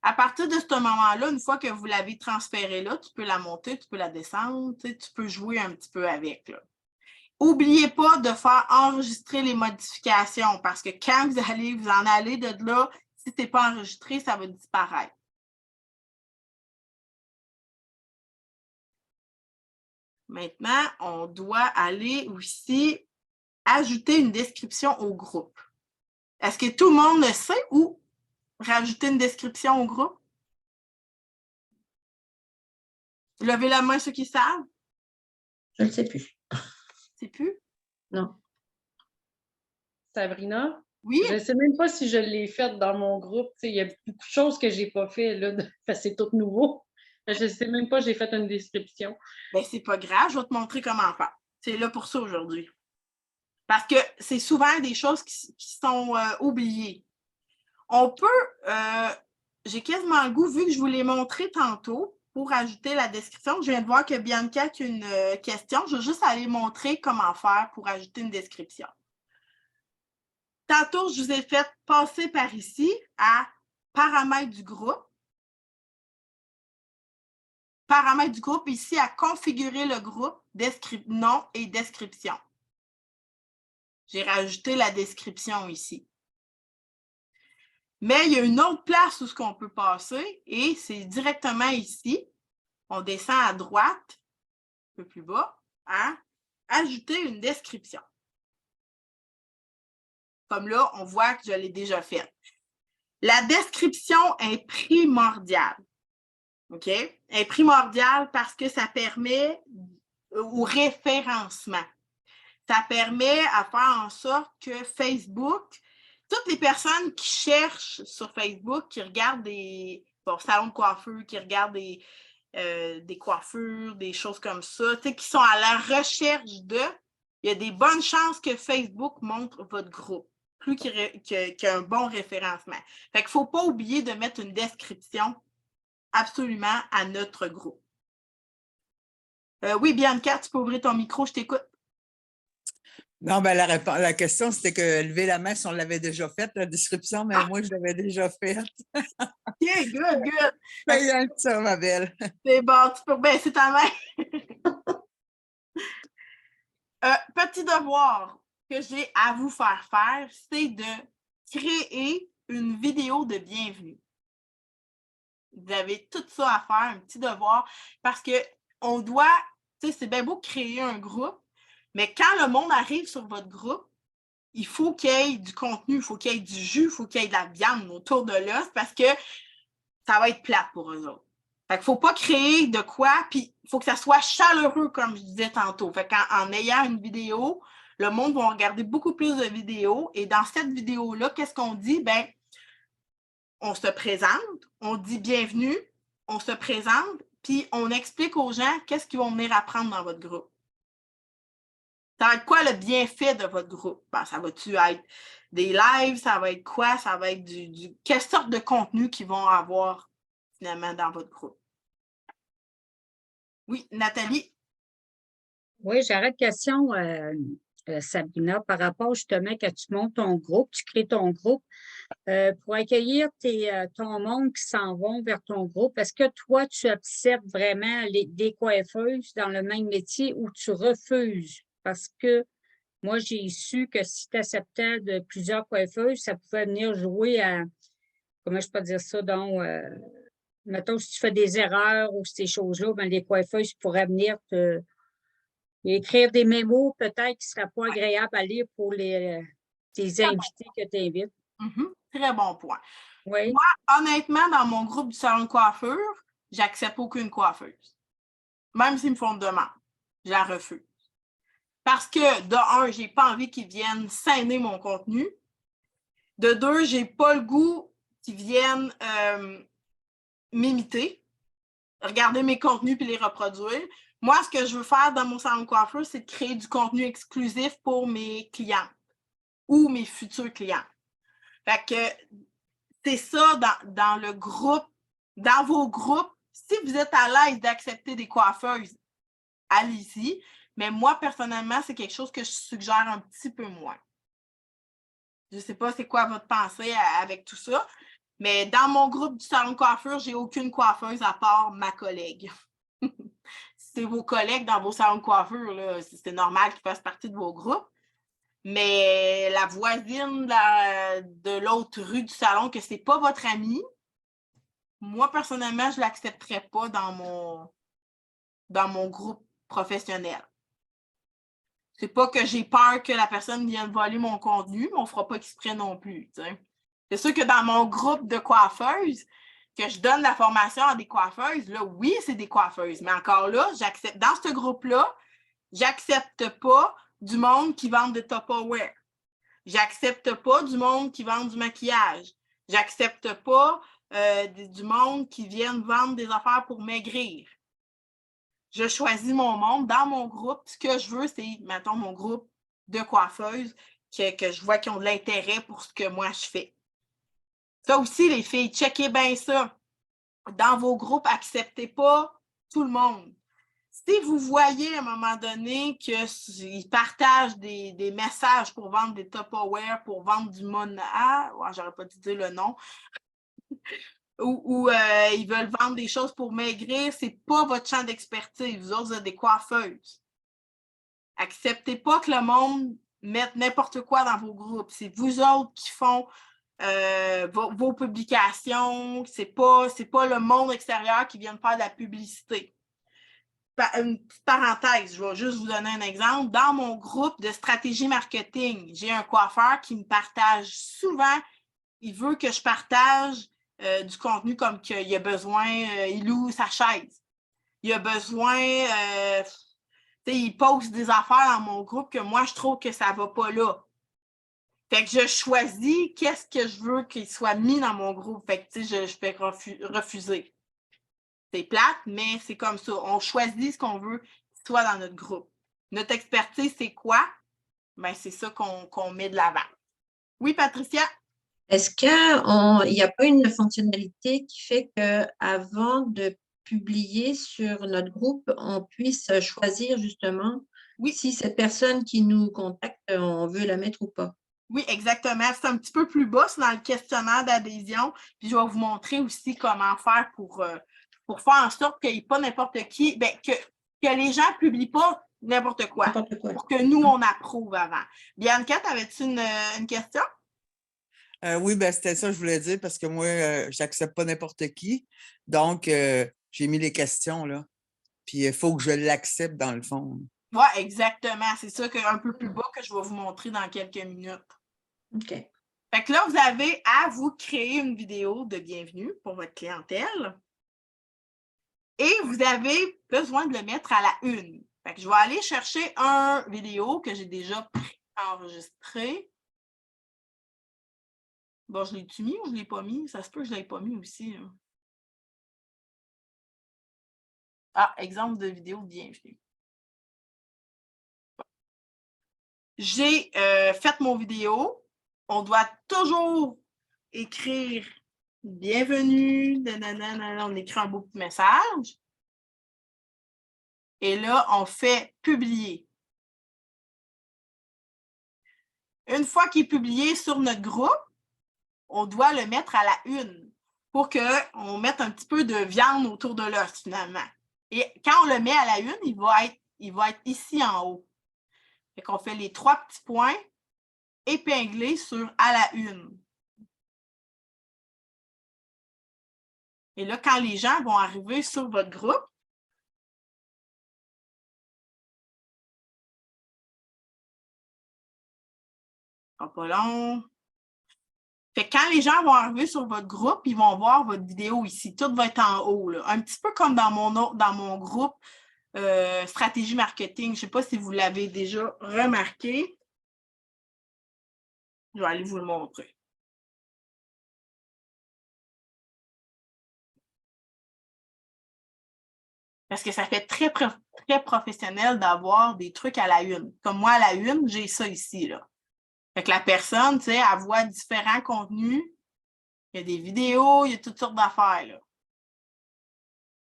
À partir de ce moment-là, une fois que vous l'avez transférée là, tu peux la monter, tu peux la descendre, tu peux jouer un petit peu avec. N'oubliez pas de faire enregistrer les modifications parce que quand vous allez vous en aller de là, si ce n'est pas enregistré, ça va disparaître. Maintenant, on doit aller aussi ajouter une description au groupe. Est-ce que tout le monde le sait ou rajouter une description au groupe? Levez la main ceux qui savent. Je ne sais plus. C'est plus? Non. Sabrina? Oui? Je ne sais même pas si je l'ai faite dans mon groupe. Il y a beaucoup de choses que je n'ai pas fait là. C'est tout nouveau. Je ne sais même pas, j'ai fait une description. Bien, c'est pas grave, je vais te montrer comment faire. C'est là pour ça aujourd'hui. Parce que c'est souvent des choses qui sont oubliées. On peut, j'ai quasiment le goût, vu que je vous l'ai montré tantôt, pour ajouter la description. Je viens de voir que Bianca a une question. Je vais juste aller montrer comment faire pour ajouter une description. Tantôt, je vous ai fait passer par ici à paramètres du groupe. Paramètres du groupe, ici, à configurer le groupe, nom et description. J'ai rajouté la description ici. Mais il y a une autre place où on peut passer et c'est directement ici. On descend à droite, un peu plus bas, à ajouter une description. Comme là, on voit que je l'ai déjà faite. La description est primordiale. OK? Elle est primordiale parce que ça permet au référencement. Ça permet à faire en sorte que Facebook, toutes les personnes qui cherchent sur Facebook, qui regardent des salons de coiffure, qui regardent des coiffures, des choses comme ça, qui sont à la recherche de, il y a des bonnes chances que Facebook montre votre groupe, plus qu'il y a un bon référencement. Fait qu'il ne faut pas oublier de mettre une description absolument à notre groupe. Oui, Bianca, tu peux ouvrir ton micro, je t'écoute. Non, ben la question, c'était que lever la main si on l'avait déjà faite, la description, mais moi, je l'avais déjà faite. OK, good, good. Ben, rien que ça, ma belle. C'est bon, tu peux baisser ta main. Petit devoir que j'ai à vous faire faire, c'est de créer une vidéo de bienvenue. Vous avez tout ça à faire, un petit devoir, parce qu'on doit, tu sais, c'est bien beau créer un groupe, mais quand le monde arrive sur votre groupe, il faut qu'il y ait du contenu, il faut qu'il y ait du jus, il faut qu'il y ait de la viande autour de l'os parce que ça va être plate pour eux autres. Fait qu'il ne faut pas créer de quoi, puis il faut que ça soit chaleureux, comme je disais tantôt. Fait qu'en ayant une vidéo, le monde va regarder beaucoup plus de vidéos. Et dans cette vidéo-là, qu'est-ce qu'on dit? Bien, on se présente, on dit bienvenue, on se présente, puis on explique aux gens qu'est-ce qu'ils vont venir apprendre dans votre groupe. Ça va être quoi le bienfait de votre groupe? Ben, ça va-tu être des lives? Ça va être quoi? Ça va être quelle sorte de contenu qu'ils vont avoir finalement dans votre groupe? Oui, Nathalie? Oui, j'aurais une question, Sabrina, par rapport justement quand tu montes ton groupe, tu crées ton groupe. Pour accueillir ton monde qui s'en vont vers ton groupe, est-ce que toi, tu observes vraiment des coiffeuses dans le même métier ou tu refuses parce que Moi, j'ai su que si tu acceptais de plusieurs coiffeuses, ça pouvait venir jouer à, comment je peux dire ça, donc, mettons, si tu fais des erreurs ou ces choses-là, ben, les coiffeuses pourraient venir te écrire des mémos peut-être qui ne seraient pas agréables à lire pour tes invités que tu invites. Très bon point. Oui. Moi, honnêtement, dans mon groupe du salon de coiffure, j'accepte aucune coiffeuse. Même s'ils me font une demande, je la refuse. Parce que, de un, j'ai pas envie qu'ils viennent scéner mon contenu. De deux, j'ai pas le goût qu'ils viennent m'imiter, regarder mes contenus puis les reproduire. Moi, ce que je veux faire dans mon salon de coiffure, c'est de créer du contenu exclusif pour mes clients ou mes futurs clients. Fait que c'est ça dans le groupe, dans vos groupes. Si vous êtes à l'aise d'accepter des coiffeuses, allez-y. Mais moi, personnellement, c'est quelque chose que je suggère un petit peu moins. Je ne sais pas c'est quoi votre pensée avec tout ça, mais dans mon groupe du salon de coiffure, je n'ai aucune coiffeuse à part ma collègue. C'est vos collègues dans vos salons de coiffure, c'est normal qu'ils fassent partie de vos groupes. Mais la voisine de l'autre rue du salon, que ce n'est pas votre amie, moi, personnellement, je ne l'accepterais pas dans mon groupe professionnel. C'est pas que j'ai peur que la personne vienne voler mon contenu, mais on ne fera pas exprès non plus. T'sais. C'est sûr que dans mon groupe de coiffeuses, que je donne la formation à des coiffeuses, là, oui, c'est des coiffeuses. Mais encore là, j'accepte. Dans ce groupe-là, j'accepte pas du monde qui vend des Tupperware. J'accepte pas du monde qui vend du maquillage. J'accepte pas du monde qui vienne vendre des affaires pour maigrir. Je choisis mon monde. Dans mon groupe, ce que je veux, c'est, mettons, mon groupe de coiffeuses que je vois qui ont de l'intérêt pour ce que moi je fais. Ça aussi, les filles, checkez bien ça. Dans vos groupes, acceptez pas tout le monde. Si vous voyez à un moment donné qu'ils partagent des messages pour vendre des Tupperware, pour vendre du Mona, j'aurais pas dû dire le nom, ou ils veulent vendre des choses pour maigrir, c'est pas votre champ d'expertise. Vous autres, vous êtes des coiffeuses. Acceptez pas que le monde mette n'importe quoi dans vos groupes. C'est vous autres qui font vos publications. C'est pas le monde extérieur qui vient faire de la publicité. Une petite parenthèse, je vais juste vous donner un exemple. Dans mon groupe de stratégie marketing, j'ai un coiffeur qui me partage souvent, il veut que je partage du contenu comme qu'il a besoin, il loue sa chaise. Il a besoin, il poste des affaires dans mon groupe que moi, je trouve que ça ne va pas là. Fait que je choisis qu'est-ce que je veux qu'il soit mis dans mon groupe. Fait que je peux refuser. C'est plate, mais c'est comme ça. On choisit ce qu'on veut qu'il soit dans notre groupe. Notre expertise, c'est quoi? Ben, c'est ça qu'on met de l'avant. Oui, Patricia? Est-ce qu'il n'y a pas une fonctionnalité qui fait qu'avant de publier sur notre groupe, on puisse choisir justement si cette personne qui nous contacte, on veut la mettre ou pas? Oui, exactement. C'est un petit peu plus bas, c'est dans le questionnaire d'adhésion. Puis je vais vous montrer aussi comment faire pour faire en sorte qu'il n'y ait pas n'importe qui, que les gens ne publient pas n'importe quoi. Pour que nous, on approuve avant. Bianca, avais-tu une question? Oui, c'était ça que je voulais dire parce que moi, je n'accepte pas n'importe qui. Donc, j'ai mis les questions, là. Puis, il faut que je l'accepte dans le fond. Oui, exactement. C'est ça un peu plus bas que je vais vous montrer dans quelques minutes. OK. Fait que là, vous avez à vous créer une vidéo de bienvenue pour votre clientèle. Et vous avez besoin de le mettre à la une. Fait que je vais aller chercher une vidéo que j'ai déjà enregistrée. Bon, je l'ai-tu mis ou je ne l'ai pas mis? Ça se peut que je ne l'ai pas mis aussi. Hein. Ah, exemple de vidéo de bienvenue. J'ai fait mon vidéo. On doit toujours écrire bienvenue. Nanana, on écrit un beau petit message. Et là, on fait publier. Une fois qu'il est publié sur notre groupe, on doit le mettre à la une pour qu'on mette un petit peu de viande autour de l'os, finalement. Et quand on le met à la une, il va être ici en haut. Fait qu'on fait les 3 petits points épinglés sur « à la une ». Et là, quand les gens vont arriver sur votre groupe, pas long. Fait que quand les gens vont arriver sur votre groupe, ils vont voir votre vidéo ici. Tout va être en haut, là. Un petit peu comme dans mon groupe stratégie marketing. Je ne sais pas si vous l'avez déjà remarqué. Je vais aller vous le montrer. Parce que ça fait très professionnel d'avoir des trucs à la une. Comme moi, à la une, j'ai ça ici, là. Fait que la personne, tu sais, elle voit différents contenus. Il y a des vidéos, il y a toutes sortes d'affaires, là.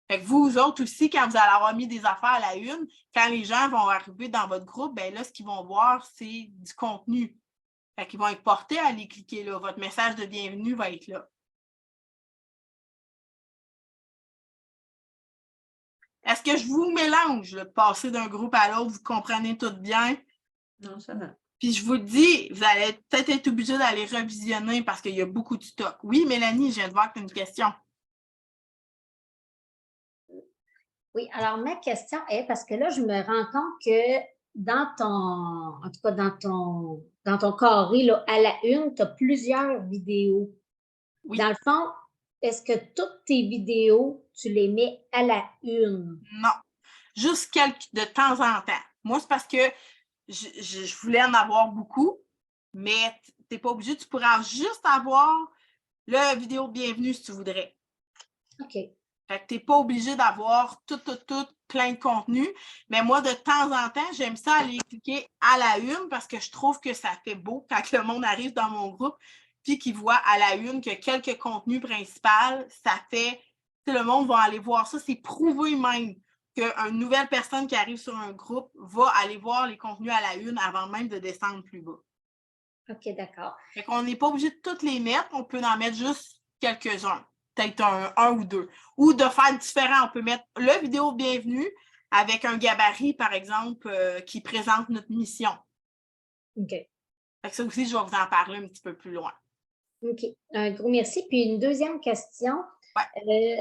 Fait que vous autres aussi, quand vous allez avoir mis des affaires à la une, quand les gens vont arriver dans votre groupe, bien là, ce qu'ils vont voir, c'est du contenu. Fait qu'ils vont être portés à aller cliquer là. Votre message de bienvenue va être là. Est-ce que je vous mélange, là, de passer d'un groupe à l'autre, vous comprenez tout bien? Non, ça va. Puis je vous le dis, vous allez peut-être être obligé d'aller revisionner parce qu'il y a beaucoup de stock. Oui, Mélanie, je viens de voir que tu as une question. Oui, alors ma question est, parce que là, je me rends compte que en tout cas dans ton carré, là, à la une, tu as plusieurs vidéos. Oui. Dans le fond, est-ce que toutes tes vidéos, tu les mets à la une? Non, juste quelques de temps en temps. Moi, c'est parce que je voulais en avoir beaucoup, mais tu n'es pas obligé, tu pourras juste avoir la vidéo de bienvenue si tu voudrais. OK. Fait que tu n'es pas obligé d'avoir tout, plein de contenu. Mais moi, de temps en temps, j'aime ça aller cliquer à la une parce que je trouve que ça fait beau quand le monde arrive dans mon groupe puis qu'il voit à la une que quelques contenus principaux, ça fait, le monde va aller voir ça. C'est prouvé même qu'une nouvelle personne qui arrive sur un groupe va aller voir les contenus à la une avant même de descendre plus bas. OK, d'accord. Fait qu'on n'est pas obligé de toutes les mettre, on peut en mettre juste quelques-uns. Peut-être un ou deux. Ou de faire différent. On peut mettre la vidéo bienvenue avec un gabarit, par exemple, qui présente notre mission. OK. Fait que ça aussi, je vais vous en parler un petit peu plus loin. OK. Un gros merci. Puis une deuxième question,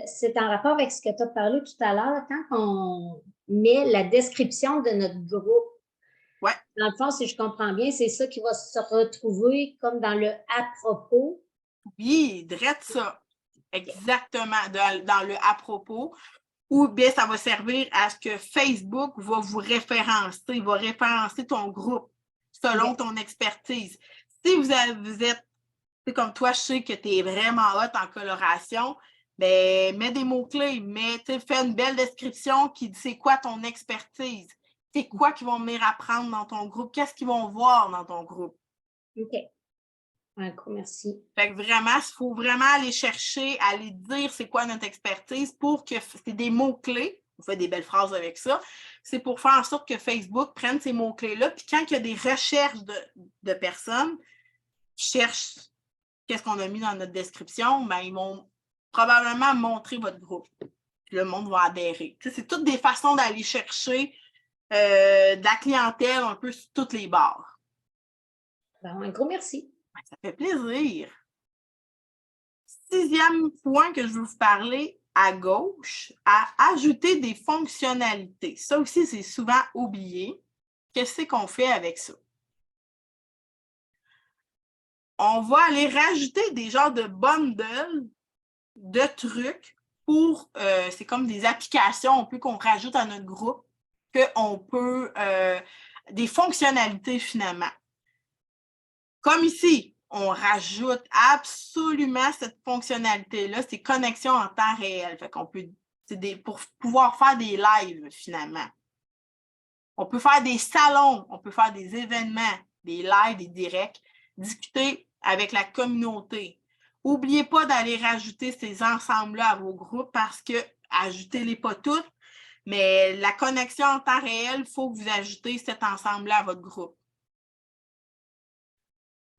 c'est en rapport avec ce que tu as parlé tout à l'heure, quand on met la description de notre groupe. Ouais. Dans le fond, si je comprends bien, c'est ça qui va se retrouver comme dans le « à propos ». Oui, drette ça. Exactement, dans le à propos. Ou bien ça va servir à ce que Facebook va vous référencer, va référencer ton groupe selon ton expertise. Si vous êtes, c'est comme toi, je sais que tu es vraiment hot en coloration, bien, mets des mots-clés, fais une belle description qui dit c'est quoi ton expertise, c'est quoi qu'ils vont venir apprendre dans ton groupe, qu'est-ce qu'ils vont voir dans ton groupe. OK. Un gros merci. Fait que vraiment, il faut vraiment aller chercher, aller dire c'est quoi notre expertise pour que c'est des mots-clés. On fait des belles phrases avec ça. C'est pour faire en sorte que Facebook prenne ces mots-clés-là. Puis quand il y a des recherches de personnes qui cherchent qu'est-ce qu'on a mis dans notre description, bien, ils vont probablement montrer votre groupe. Puis le monde va adhérer. C'est toutes des façons d'aller chercher de la clientèle un peu sur toutes les barres. Bon, un gros merci. Ça fait plaisir. 6e point que je veux vous parler à gauche, à ajouter des fonctionnalités. Ça aussi, c'est souvent oublié. Qu'est-ce qu'on fait avec ça? On va aller rajouter des genres de bundles de trucs pour, c'est comme des applications qu'on rajoute à notre groupe, qu'on peut, des fonctionnalités finalement. Comme ici, on rajoute absolument cette fonctionnalité-là, c'est connexion en temps réel. Fait qu'on peut, pour pouvoir faire des lives, finalement. On peut faire des salons, on peut faire des événements, des lives, des directs, discuter avec la communauté. N'oubliez pas d'aller rajouter ces ensembles-là à vos groupes parce que, ajoutez-les pas toutes, mais la connexion en temps réel, il faut que vous ajoutez cet ensemble-là à votre groupe.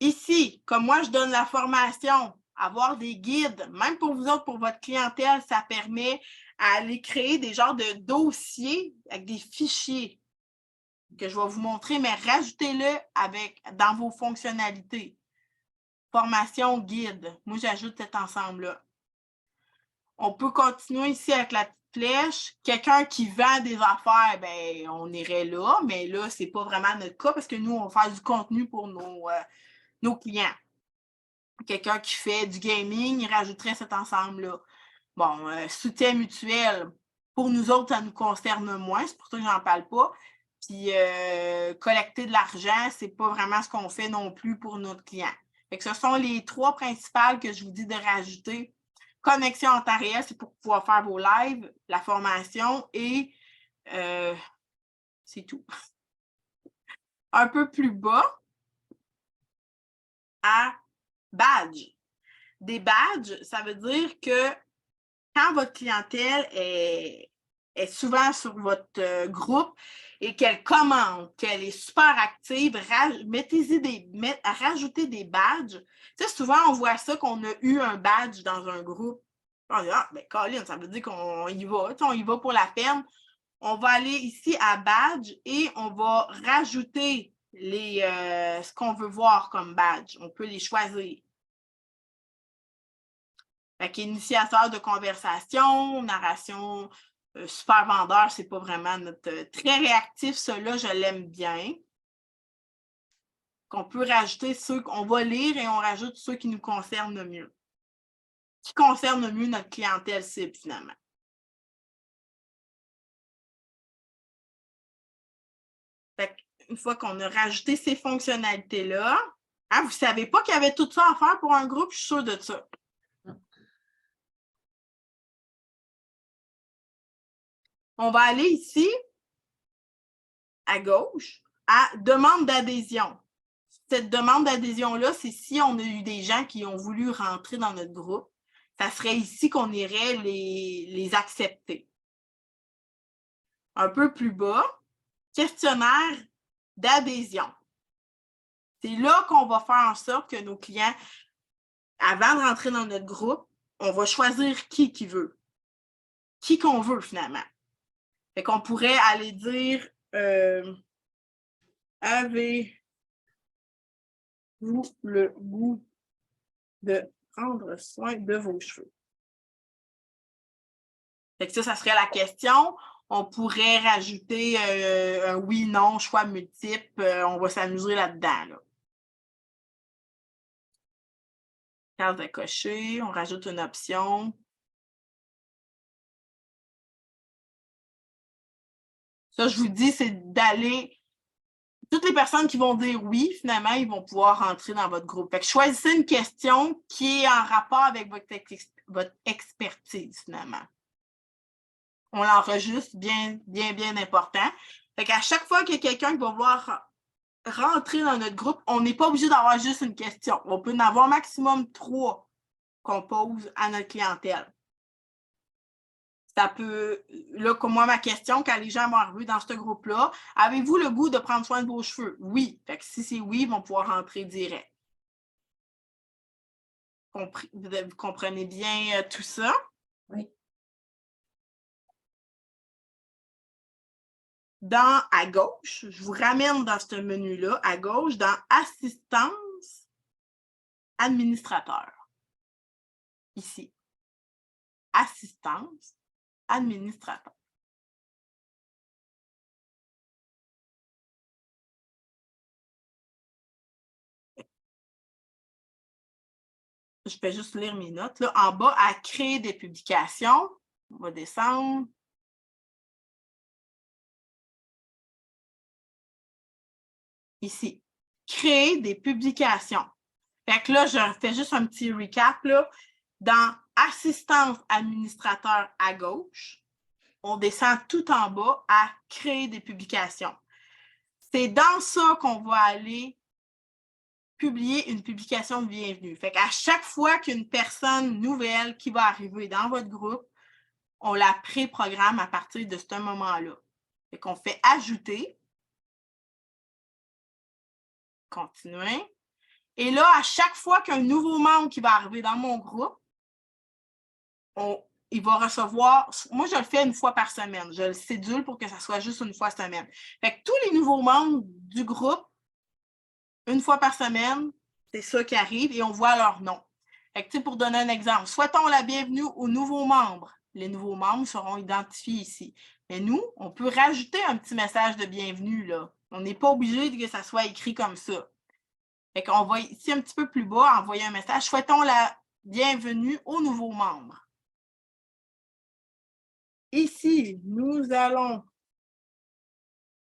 Ici, comme moi, je donne la formation, avoir des guides, même pour vous autres, pour votre clientèle, ça permet à aller créer des genres de dossiers avec des fichiers. que je vais vous montrer, mais rajoutez-le dans vos fonctionnalités. Formation, guide. Moi, j'ajoute cet ensemble-là. On peut continuer ici avec la petite flèche. Quelqu'un qui vend des affaires, ben, on irait là, mais là, ce n'est pas vraiment notre cas parce que nous, on va faire du contenu pour nos clients. Quelqu'un qui fait du gaming, il rajouterait cet ensemble-là. Bon, soutien mutuel, pour nous autres, ça nous concerne moins, c'est pour ça que je n'en parle pas. Puis, collecter de l'argent, ce n'est pas vraiment ce qu'on fait non plus pour notre client. Fait que ce sont les 3 principales que je vous dis de rajouter. Connexion en temps réel, c'est pour pouvoir faire vos lives, la formation et c'est tout. Un peu plus bas, à badge. Des badges, ça veut dire que quand votre clientèle est souvent sur votre groupe et qu'elle commente, qu'elle est super active, rajoutez des badges. Tu sais, souvent, on voit ça qu'on a eu un badge dans un groupe. On dit, ah, ben, Colin, ça veut dire qu'on y va. Tu sais, on y va pour la peine. On va aller ici à badge et on va rajouter ce qu'on veut voir comme badge. On peut les choisir. Fait qu'initiateur de conversation, narration, super vendeur, c'est pas vraiment notre très réactif, celui-là, je l'aime bien. Qu'on peut rajouter ceux qu'on va lire et on rajoute ceux qui nous concernent le mieux. Qui concernent le mieux notre clientèle cible, finalement. Fait qu'une fois qu'on a rajouté ces fonctionnalités-là, hein, vous ne savez pas qu'il y avait tout ça à faire pour un groupe, je suis sûre de ça. On va aller ici, à gauche, à demande d'adhésion. Cette demande d'adhésion-là, c'est si on a eu des gens qui ont voulu rentrer dans notre groupe, ça serait ici qu'on irait les accepter. Un peu plus bas, questionnaire d'adhésion. C'est là qu'on va faire en sorte que nos clients, avant de rentrer dans notre groupe, on va choisir qui veut. Qui qu'on veut, finalement. Fait qu'on pourrait aller dire avez-vous le goût de prendre soin de vos cheveux? Fait que ça serait la question. On pourrait rajouter un oui, non, choix multiple. On va s'amuser là-dedans. Là. Case à cocher, on rajoute une option. Ça, je vous dis, c'est d'aller... Toutes les personnes qui vont dire oui, finalement, ils vont pouvoir rentrer dans votre groupe. Fait que choisissez une question qui est en rapport avec votre expertise, finalement. On l'enregistre bien important. Fait qu'à chaque fois qu'il y a quelqu'un qui va vouloir rentrer dans notre groupe, on n'est pas obligé d'avoir juste une question. On peut en avoir maximum 3 qu'on pose à notre clientèle. Ça peut, là, comme moi, ma question, quand les gens vont arriver dans ce groupe-là, avez-vous le goût de prendre soin de vos cheveux? Oui. Fait que si c'est oui, ils vont pouvoir rentrer direct. Vous comprenez bien tout ça? Oui. À gauche, je vous ramène dans ce menu-là, à gauche, dans Assistance administrateur. Ici. Assistance administrateur. Je vais juste lire mes notes. Là, en bas, à créer des publications. On va descendre. Ici. Créer des publications. Fait que là, je fais juste un petit recap. Là. Dans Assistance administrateur à gauche, on descend tout en bas à créer des publications. C'est dans ça qu'on va aller publier une publication de bienvenue. Fait qu'à chaque fois qu'une personne nouvelle qui va arriver dans votre groupe, on la pré-programme à partir de ce moment-là. Fait qu'on fait ajouter, continuer. Et là, à chaque fois qu'un nouveau membre qui va arriver dans mon groupe, il va recevoir, moi je le fais une fois par semaine, je le cédule pour que ça soit juste une fois semaine. Fait que tous les nouveaux membres du groupe, une fois par semaine, c'est ça qui arrive et on voit leur nom. Fait que, pour donner un exemple, souhaitons la bienvenue aux nouveaux membres. Les nouveaux membres seront identifiés ici. Mais nous, on peut rajouter un petit message de bienvenue, là. On n'est pas obligé que ça soit écrit comme ça. Fait qu'on va ici un petit peu plus bas envoyer un message. Souhaitons la bienvenue aux nouveaux membres. Ici, nous allons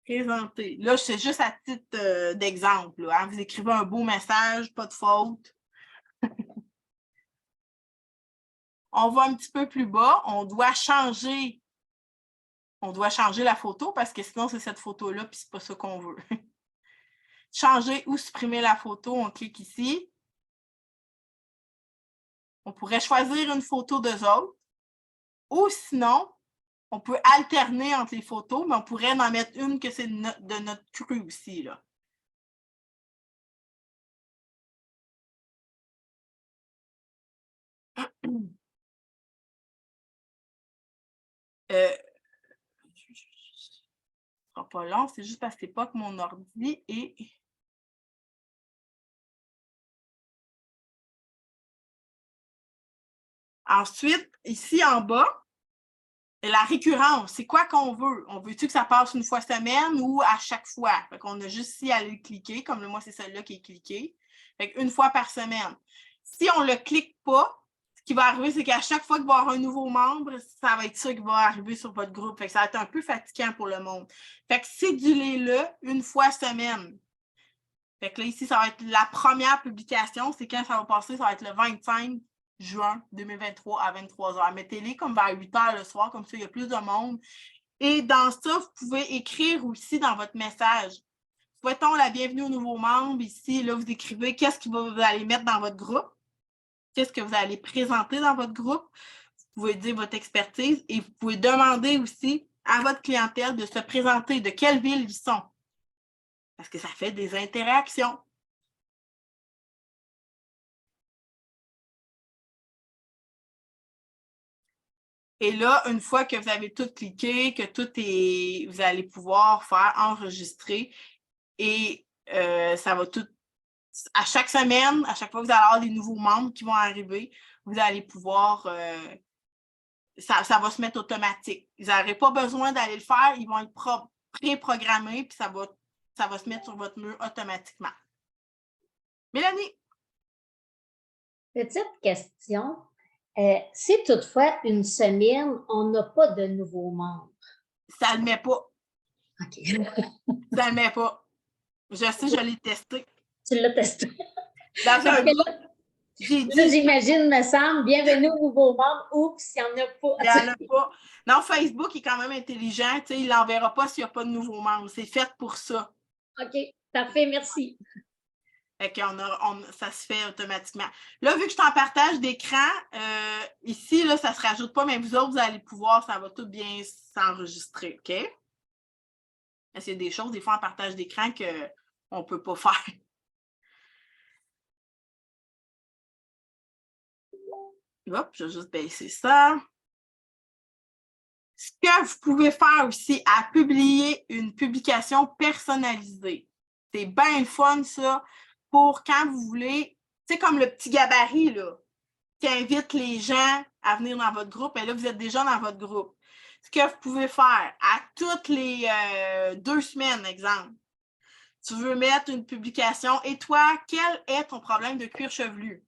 présenter. Là, c'est juste à titre d'exemple. Hein? Vous écrivez un beau message, pas de faute. On va un petit peu plus bas. On doit changer la photo parce que sinon, c'est cette photo-là puis c'est pas ça qu'on veut. Changer ou supprimer la photo, on clique ici. On pourrait choisir une photo d'eux autres. Ou sinon, on peut alterner entre les photos, mais on pourrait en mettre une que c'est de notre cru aussi, là. Ce sera pas long, c'est juste parce que c'est pas que mon ordi est... Ensuite, ici en bas, la récurrence, c'est quoi qu'on veut? On veut-tu que ça passe une fois semaine ou à chaque fois? Fait qu'on a juste ici à aller cliquer, comme moi, c'est celle-là qui est cliquée. Fait qu'une fois par semaine. Si on ne le clique pas, ce qui va arriver, c'est qu'à chaque fois qu'il va y avoir un nouveau membre, ça va être ça qui va arriver sur votre groupe. Fait que ça va être un peu fatigant pour le monde. Fait que cédulez-le une fois semaine. Fait que là, ici, ça va être la première publication. C'est quand ça va passer, ça va être le 25 juin 2023 à 23 h. Mettez-les comme vers 8 h le soir, comme ça, il y a plus de monde. Et dans ça, vous pouvez écrire aussi dans votre message. Souhaitons la bienvenue aux nouveaux membres. Ici, là, vous écrivez qu'est-ce que vous allez mettre dans votre groupe. Qu'est-ce que vous allez présenter dans votre groupe. Vous pouvez dire votre expertise et vous pouvez demander aussi à votre clientèle de se présenter, de quelle ville ils sont. Parce que ça fait des interactions. Et là, une fois que vous avez tout cliqué, que tout est, vous allez pouvoir faire enregistrer et ça va tout, à chaque semaine, à chaque fois que vous allez avoir des nouveaux membres qui vont arriver, vous allez pouvoir, ça va se mettre automatique. Vous n'aurez pas besoin d'aller le faire, ils vont être pré-programmés puis ça va se mettre sur votre mur automatiquement. Mélanie? Petite question. Si toutefois, une semaine, on n'a pas de nouveaux membres. Ça ne le met pas. OK. Ça ne le met pas. Je sais, je l'ai testé. Tu l'as testé. Dans un groupe, j'ai dit... J'imagine, me semble, bienvenue aux nouveaux membres. Oups, il n'y en a pas. Il n'y en a pas. Non, Facebook est quand même intelligent. Il ne l'enverra pas s'il n'y a pas de nouveaux membres. C'est fait pour ça. OK, parfait, merci. Fait ça se fait automatiquement. Là, vu que je suis en partage d'écran, ici, là, ça ne se rajoute pas, mais vous autres, vous allez pouvoir, ça va tout bien s'enregistrer, OK? C'est des choses, des fois, en partage d'écran qu'on ne peut pas faire. Hop, je vais juste baisser ça. Ce que vous pouvez faire aussi, à publier une publication personnalisée. C'est bien le fun, ça, pour quand vous voulez, c'est comme le petit gabarit, là, qui invite les gens à venir dans votre groupe. Et là, vous êtes déjà dans votre groupe. Ce que vous pouvez faire, à toutes les 2 semaines, exemple, tu veux mettre une publication, et toi, quel est ton problème de cuir chevelu?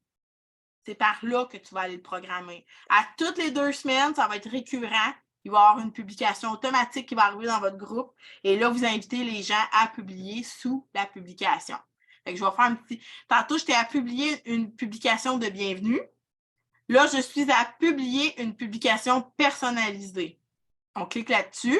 C'est par là que tu vas aller le programmer. À toutes les 2 semaines, ça va être récurrent. Il va y avoir une publication automatique qui va arriver dans votre groupe. Et là, vous invitez les gens à publier sous la publication. Fait que je vais faire un petit... Tantôt, j'étais à publier une publication de bienvenue. Là, je suis à publier une publication personnalisée. On clique là-dessus.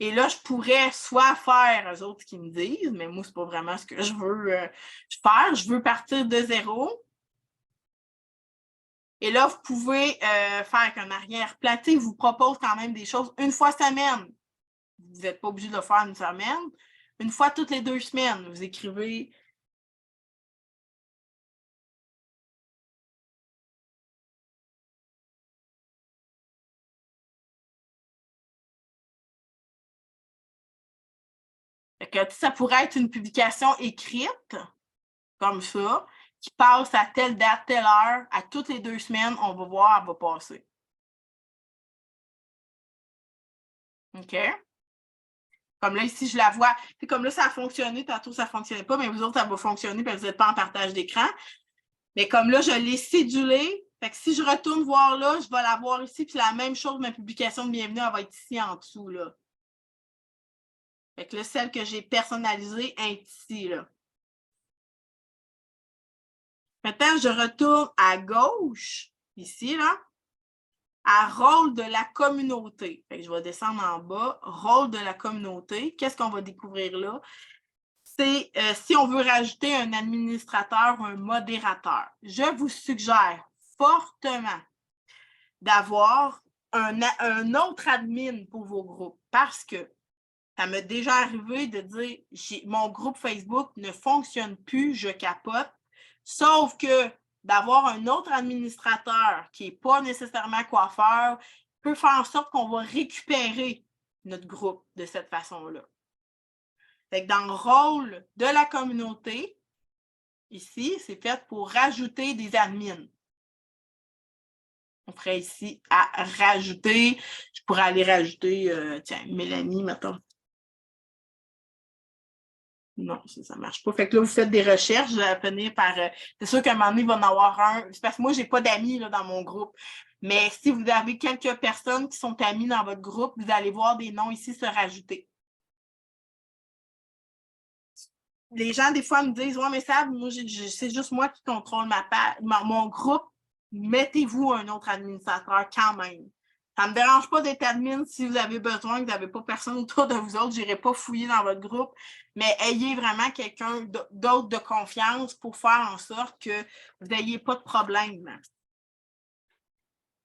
Et là, je pourrais soit faire eux autres qui me disent, mais moi, ce n'est pas vraiment ce que je veux faire. Je veux partir de 0. Et là, vous pouvez faire un arrière-plan. Il vous propose quand même des choses une fois semaine. Vous n'êtes pas obligé de le faire une semaine. Une fois toutes les 2 semaines, vous écrivez Fait que, ça pourrait être une publication écrite, comme ça, qui passe à telle date, telle heure, à toutes les 2 semaines, on va voir, elle va passer. OK? Comme là, ici, je la vois. Puis comme là, ça a fonctionné, tantôt, ça ne fonctionnait pas, mais vous autres, ça va fonctionner, parce que vous n'êtes pas en partage d'écran. Mais comme là, je l'ai cédulée, fait que si je retourne voir là, je vais la voir ici, puis la même chose, ma publication de bienvenue, elle va être ici en dessous, là. Fait que là, celle que j'ai personnalisée est ici, là. Maintenant, je retourne à gauche, ici, là, à rôle de la communauté. Fait que je vais descendre en bas, rôle de la communauté. Qu'est-ce qu'on va découvrir là? C'est si on veut rajouter un administrateur ou un modérateur. Je vous suggère fortement d'avoir un autre admin pour vos groupes parce que ça m'est déjà arrivé de dire mon groupe Facebook ne fonctionne plus, je capote. Sauf que d'avoir un autre administrateur qui n'est pas nécessairement coiffeur peut faire en sorte qu'on va récupérer notre groupe de cette façon-là. Fait que dans le rôle de la communauté, ici, c'est fait pour rajouter des admins. On ferait ici à rajouter. Je pourrais aller rajouter, tiens, Mélanie, mettons. Non, ça ne marche pas. Fait que là, vous faites des recherches, je vais finir par. C'est sûr qu'à un moment donné, il va en avoir un. C'est parce que moi, je n'ai pas d'amis dans mon groupe. Mais si vous avez quelques personnes qui sont amies dans votre groupe, vous allez voir des noms ici se rajouter. Les gens, des fois, me disent ouais, mais ça, moi, c'est juste moi qui contrôle mon groupe. Mettez-vous un autre administrateur quand même. Ça ne me dérange pas d'être admin si vous avez besoin, que vous n'avez pas personne autour de vous autres. Je n'irai pas fouiller dans votre groupe, mais ayez vraiment quelqu'un d'autre de confiance pour faire en sorte que vous n'ayez pas de problème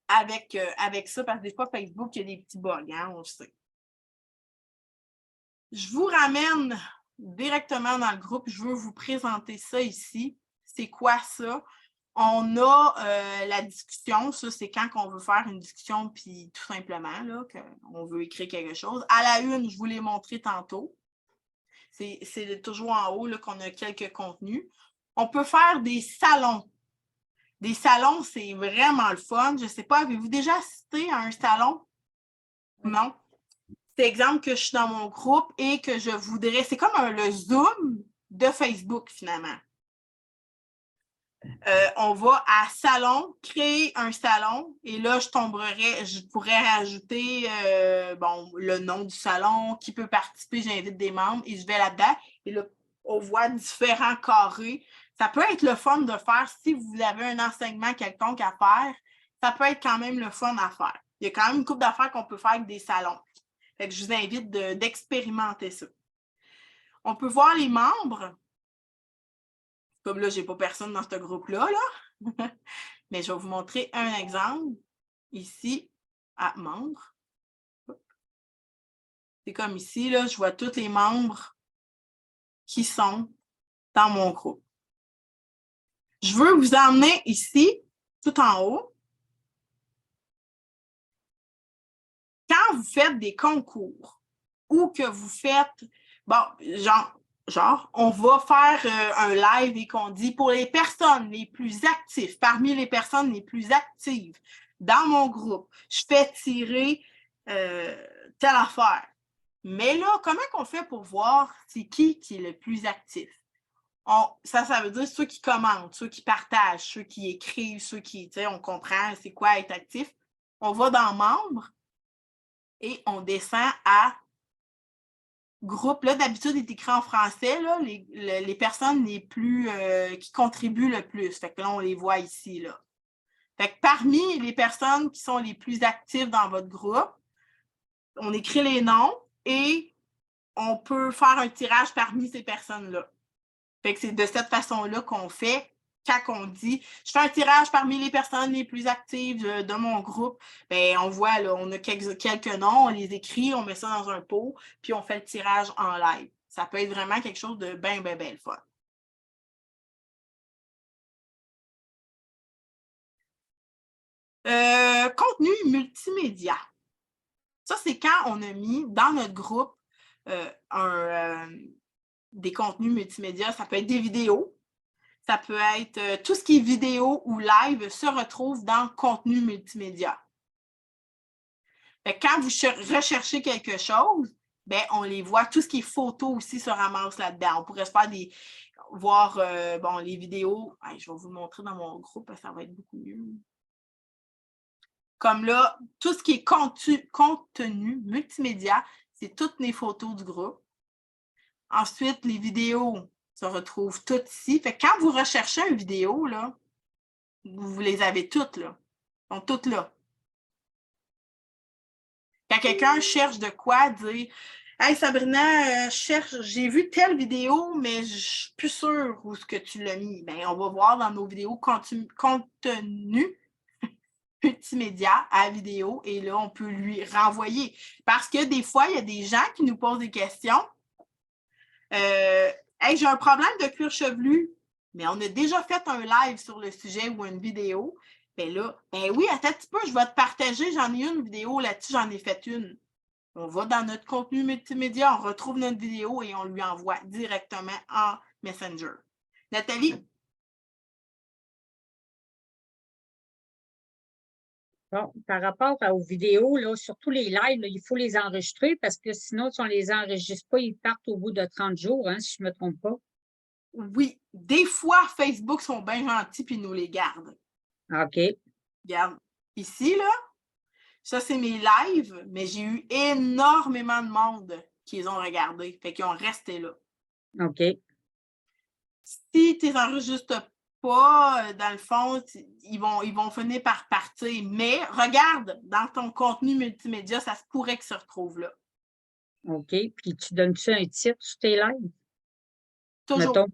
avec ça, parce que des fois, Facebook, il y a des petits bugs, hein, on le sait. Je vous ramène directement dans le groupe. Je veux vous présenter ça ici. C'est quoi ça? On a la discussion. Ça, c'est quand on veut faire une discussion, puis tout simplement, là, qu'on veut écrire quelque chose. À la une, je vous l'ai montré tantôt. C'est toujours en haut qu'on a quelques contenus. On peut faire des salons. Des salons, c'est vraiment le fun. Je ne sais pas, avez-vous déjà assisté à un salon? Non? C'est exemple que je suis dans mon groupe et que je voudrais... C'est comme le Zoom de Facebook, finalement. On va à salon, créer un salon, et là, je pourrais rajouter le nom du salon, qui peut participer, j'invite des membres, et je vais là-dedans, et là, on voit différents carrés. Ça peut être le fun de faire si vous avez un enseignement quelconque à faire, ça peut être quand même le fun à faire. Il y a quand même une couple d'affaires qu'on peut faire avec des salons. Fait que je vous invite d'expérimenter ça. On peut voir les membres. Comme là, je n'ai pas personne dans ce groupe-là, là. Mais je vais vous montrer un exemple ici à membres. C'est comme ici, là, je vois tous les membres qui sont dans mon groupe. Je veux vous emmener ici, tout en haut. Quand vous faites des concours ou que vous faites, on va faire un live et qu'on dit pour les personnes les plus actives, parmi les personnes les plus actives dans mon groupe, je fais tirer telle affaire. Mais là, comment on fait pour voir c'est qui est le plus actif? Ça veut dire ceux qui commentent, ceux qui partagent, ceux qui écrivent, ceux qui, on comprend c'est quoi être actif. On va dans membres et on descend à groupe. Là, d'habitude, il est écrit en français, là, les personnes les plus qui contribuent le plus. Fait que là, on les voit ici, là. Fait que parmi les personnes qui sont les plus actives dans votre groupe, on écrit les noms et on peut faire un tirage parmi ces personnes-là. Fait que c'est de cette façon-là qu'on fait quand on dit « Je fais un tirage parmi les personnes les plus actives de mon groupe », bien, on voit, là, on a quelques noms, on les écrit, on met ça dans un pot, puis on fait le tirage en live. Ça peut être vraiment quelque chose de bien, bien, bien le fun. Contenu multimédia. Ça, c'est quand on a mis dans notre groupe des contenus multimédia. Ça peut être des vidéos. Ça peut être tout ce qui est vidéo ou live se retrouve dans contenu multimédia. Fait que quand vous recherchez quelque chose, ben, on les voit. Tout ce qui est photo aussi se ramasse là-dedans. On pourrait se faire voir bon, les vidéos. Hey, je vais vous le montrer dans mon groupe, ça va être beaucoup mieux. Comme là, tout ce qui est contenu multimédia, c'est toutes les photos du groupe. Ensuite, les vidéos se retrouvent toutes ici. Fait que quand vous recherchez une vidéo, là, vous les avez toutes là. Elles sont toutes là. Quand quelqu'un cherche de quoi, dire « Hey Sabrina, j'ai vu telle vidéo, mais je ne suis plus sûre où est-ce que tu l'as mis. » Bien, on va voir dans nos vidéos contenu multimédia à vidéo et là, on peut lui renvoyer. Parce que des fois, il y a des gens qui nous posent des questions. Hey, j'ai un problème de cuir chevelu, mais on a déjà fait un live sur le sujet ou une vidéo. Ben là, ben oui, attends un petit peu, je vais te partager, j'en ai une vidéo là-dessus, j'en ai fait une. On va dans notre contenu multimédia, on retrouve notre vidéo et on lui envoie directement en Messenger. Nathalie? Bon, par rapport aux vidéos, là, surtout les lives, là, il faut les enregistrer parce que sinon, si on ne les enregistre pas, ils partent au bout de 30 jours, hein, si je ne me trompe pas. Oui, des fois, Facebook sont bien gentils et nous les gardent. OK. Regarde, ici, là, ça, c'est mes lives, mais j'ai eu énormément de monde qui les ont regardés. Fait qu'ils ont resté là. OK. Si tu les enregistres pas, dans le fond, ils vont finir par partir. Mais regarde, dans ton contenu multimédia, ça se pourrait que ça se retrouve là. OK. Puis tu donnes-tu un titre sur tes lives? Toujours.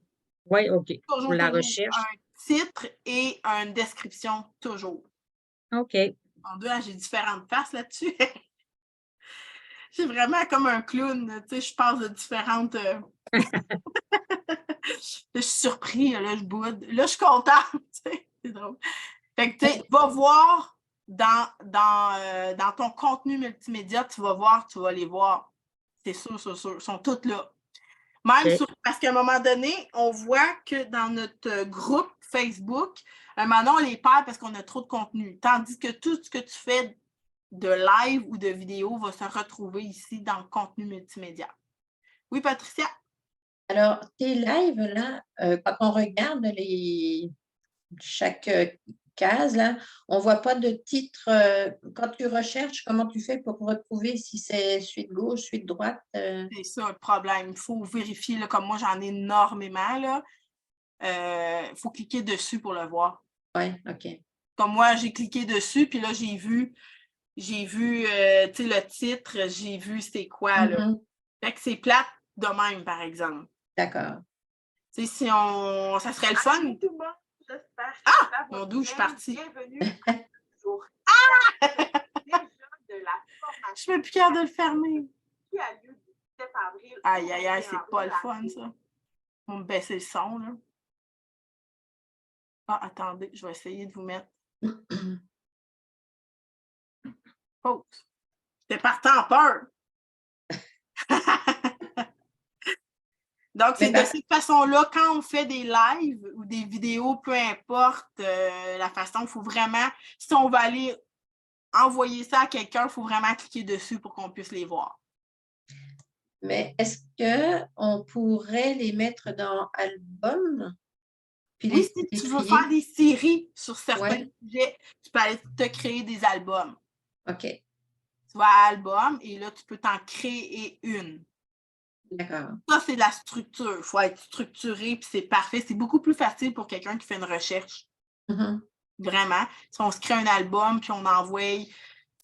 Oui, OK. Toujours, Pour la toujours recherche. un titre et une description, toujours. OK. En deux, j'ai différentes faces là-dessus. J'ai vraiment comme un clown, tu sais, je passe de différentes... Là, je suis surpris, là, je boude. Là, je suis contente, tu sais, c'est drôle. Fait que, tu sais, va voir dans ton contenu multimédia, tu vas les voir. C'est sûr, ils sont toutes là. Même parce qu'à un moment donné, on voit que dans notre groupe Facebook, un moment donné, on les perd parce qu'on a trop de contenu. Tandis que tout ce que tu fais de live ou de vidéo va se retrouver ici dans le contenu multimédia. Oui, Patricia? Alors, tes lives, là, quand on regarde chaque case, là, on ne voit pas de titre. Quand tu recherches, comment tu fais pour retrouver si c'est suite gauche, suite droite? C'est ça le problème. Il faut vérifier, là, comme moi, j'en ai énormément. Il faut cliquer dessus pour le voir. Oui, OK. Comme moi, j'ai cliqué dessus, puis là, j'ai vu le titre, j'ai vu c'était quoi. Là. Fait que c'est plate de même, par exemple. D'accord. Tu sais, si ça serait le fun. Tout le monde, j'espère. Ah! Mon Dieu, je suis partie. Bienvenue. Ah! De la formation. Je ne suis plus capable de le fermer. Qui a lieu du 7 avril. Aïe, aïe, aïe, c'est pas le fun, ça. On va me baisser le son, là. Ah, attendez, je vais essayer de vous mettre. Pause. J'étais partie en peur. Donc, c'est de cette façon-là, quand on fait des lives ou des vidéos, peu importe la façon, il faut vraiment, si on va aller envoyer ça à quelqu'un, il faut vraiment cliquer dessus pour qu'on puisse les voir. Mais est-ce qu'on pourrait les mettre dans album? Puis oui, si tu veux faire des séries sur certains sujets, tu peux aller te créer des albums. OK. Tu vas à album et là, tu peux t'en créer une. D'accord. Ça, c'est de la structure. Il faut être structuré, puis c'est parfait. C'est beaucoup plus facile pour quelqu'un qui fait une recherche. Vraiment. Si on se crée un album, puis on envoie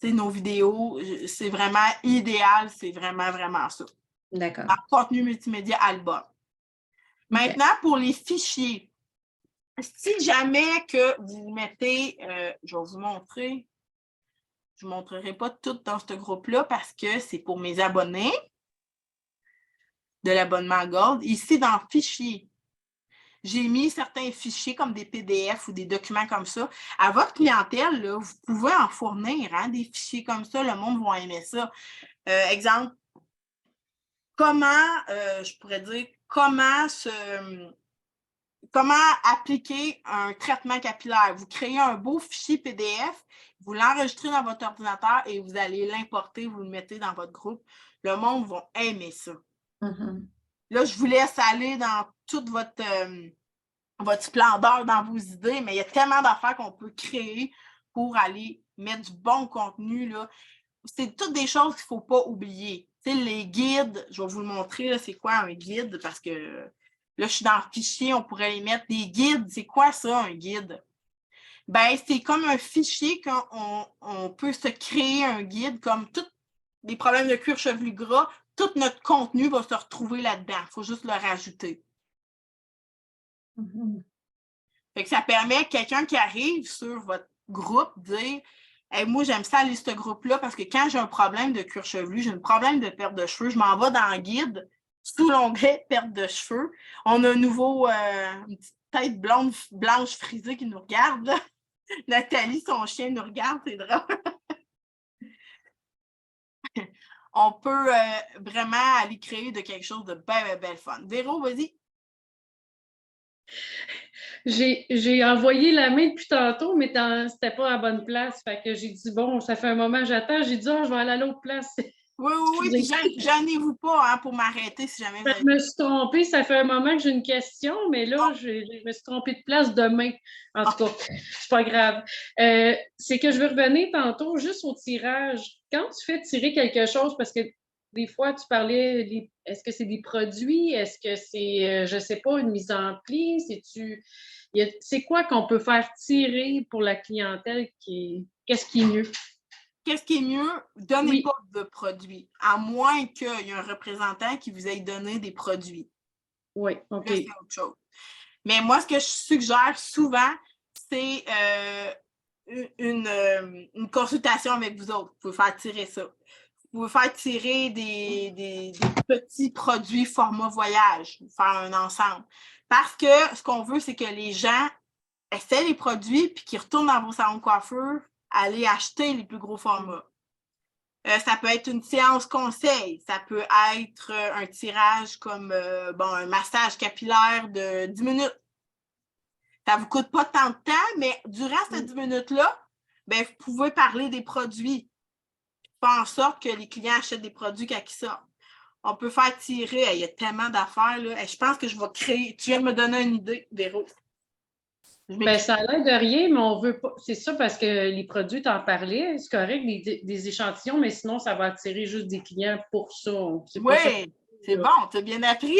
nos vidéos, c'est vraiment idéal. C'est vraiment, vraiment ça. D'accord. En contenu multimédia album. Maintenant, pour les fichiers, si jamais que vous mettez, je vais vous montrer, je ne vous montrerai pas tout dans ce groupe-là parce que c'est pour mes abonnés de l'abonnement Gold. Ici, dans Fichiers, j'ai mis certains fichiers comme des PDF ou des documents comme ça. À votre clientèle, là, vous pouvez en fournir des fichiers comme ça. Le monde va aimer ça. Exemple, je pourrais dire, comment appliquer un traitement capillaire. Vous créez un beau fichier PDF, vous l'enregistrez dans votre ordinateur et vous allez l'importer, vous le mettez dans votre groupe. Le monde va aimer ça. Là, je vous laisse aller dans toute votre splendeur dans vos idées, mais il y a tellement d'affaires qu'on peut créer pour aller mettre du bon contenu, là. C'est toutes des choses qu'il ne faut pas oublier. Tu sais, les guides, je vais vous le montrer, là, c'est quoi un guide, parce que là, je suis dans le fichier, on pourrait y mettre des guides. C'est quoi ça, un guide? Ben, c'est comme un fichier qu'on peut se créer un guide, comme tous les problèmes de cuir chevelu gras, tout notre contenu va se retrouver là-dedans. Il faut juste le rajouter. Fait que ça permet à quelqu'un qui arrive sur votre groupe de dire hey, moi, j'aime ça aller sur ce groupe-là parce que quand j'ai un problème de cuir chevelu, j'ai un problème de perte de cheveux, je m'en vais dans le guide, sous l'onglet perte de cheveux. On a un nouveau, une petite tête blonde, blanche frisée qui nous regarde. Là. Nathalie, son chien, nous regarde, c'est drôle. On peut vraiment aller créer de quelque chose de belle fun. Véro, vas-y. J'ai envoyé la main depuis tantôt, mais c'était pas à la bonne place. Fait que j'ai dit, bon, ça fait un moment que j'attends. J'ai dit, je vais aller à l'autre place. Oui, puis gênez-vous pas hein, pour m'arrêter si jamais vous Je me suis trompée, ça fait un moment que j'ai une question, mais là, je me suis trompée de place demain. En tout cas, c'est pas grave. C'est que je veux revenir tantôt juste au tirage. Quand tu fais tirer quelque chose, parce que des fois, tu parlais, est-ce que c'est des produits? Est-ce que c'est, je sais pas, une mise en pli? C'est quoi qu'on peut faire tirer pour la clientèle qu'est-ce qui est mieux? Qu'est-ce qui est mieux? Donnez pas de produits, à moins qu'il y ait un représentant qui vous ait donné des produits. Oui, OK. Là, c'est autre chose. Mais moi, ce que je suggère souvent, c'est une consultation avec vous autres. Vous pouvez faire tirer ça. Vous pouvez faire tirer des petits produits format voyage, faire un ensemble. Parce que ce qu'on veut, c'est que les gens essaient les produits puis qu'ils retournent dans vos salons de coiffure, aller acheter les plus gros formats. Ça peut être une séance conseil, ça peut être un tirage comme un massage capillaire de 10 minutes. Ça ne vous coûte pas tant de temps, mais durant ces 10 minutes-là, ben, vous pouvez parler des produits. Faire en sorte que les clients achètent des produits quand ils sortent. On peut faire tirer, il y a tellement d'affaires. Là. Je pense que je vais créer. Tu viens de me donner une idée, Véro. Ben, ça a l'air de rien, mais on veut pas. C'est ça parce que les produits, t'en parlais, c'est correct, des échantillons, mais sinon, ça va attirer juste des clients pour ça. Oui, c'est bon, tu as bien appris.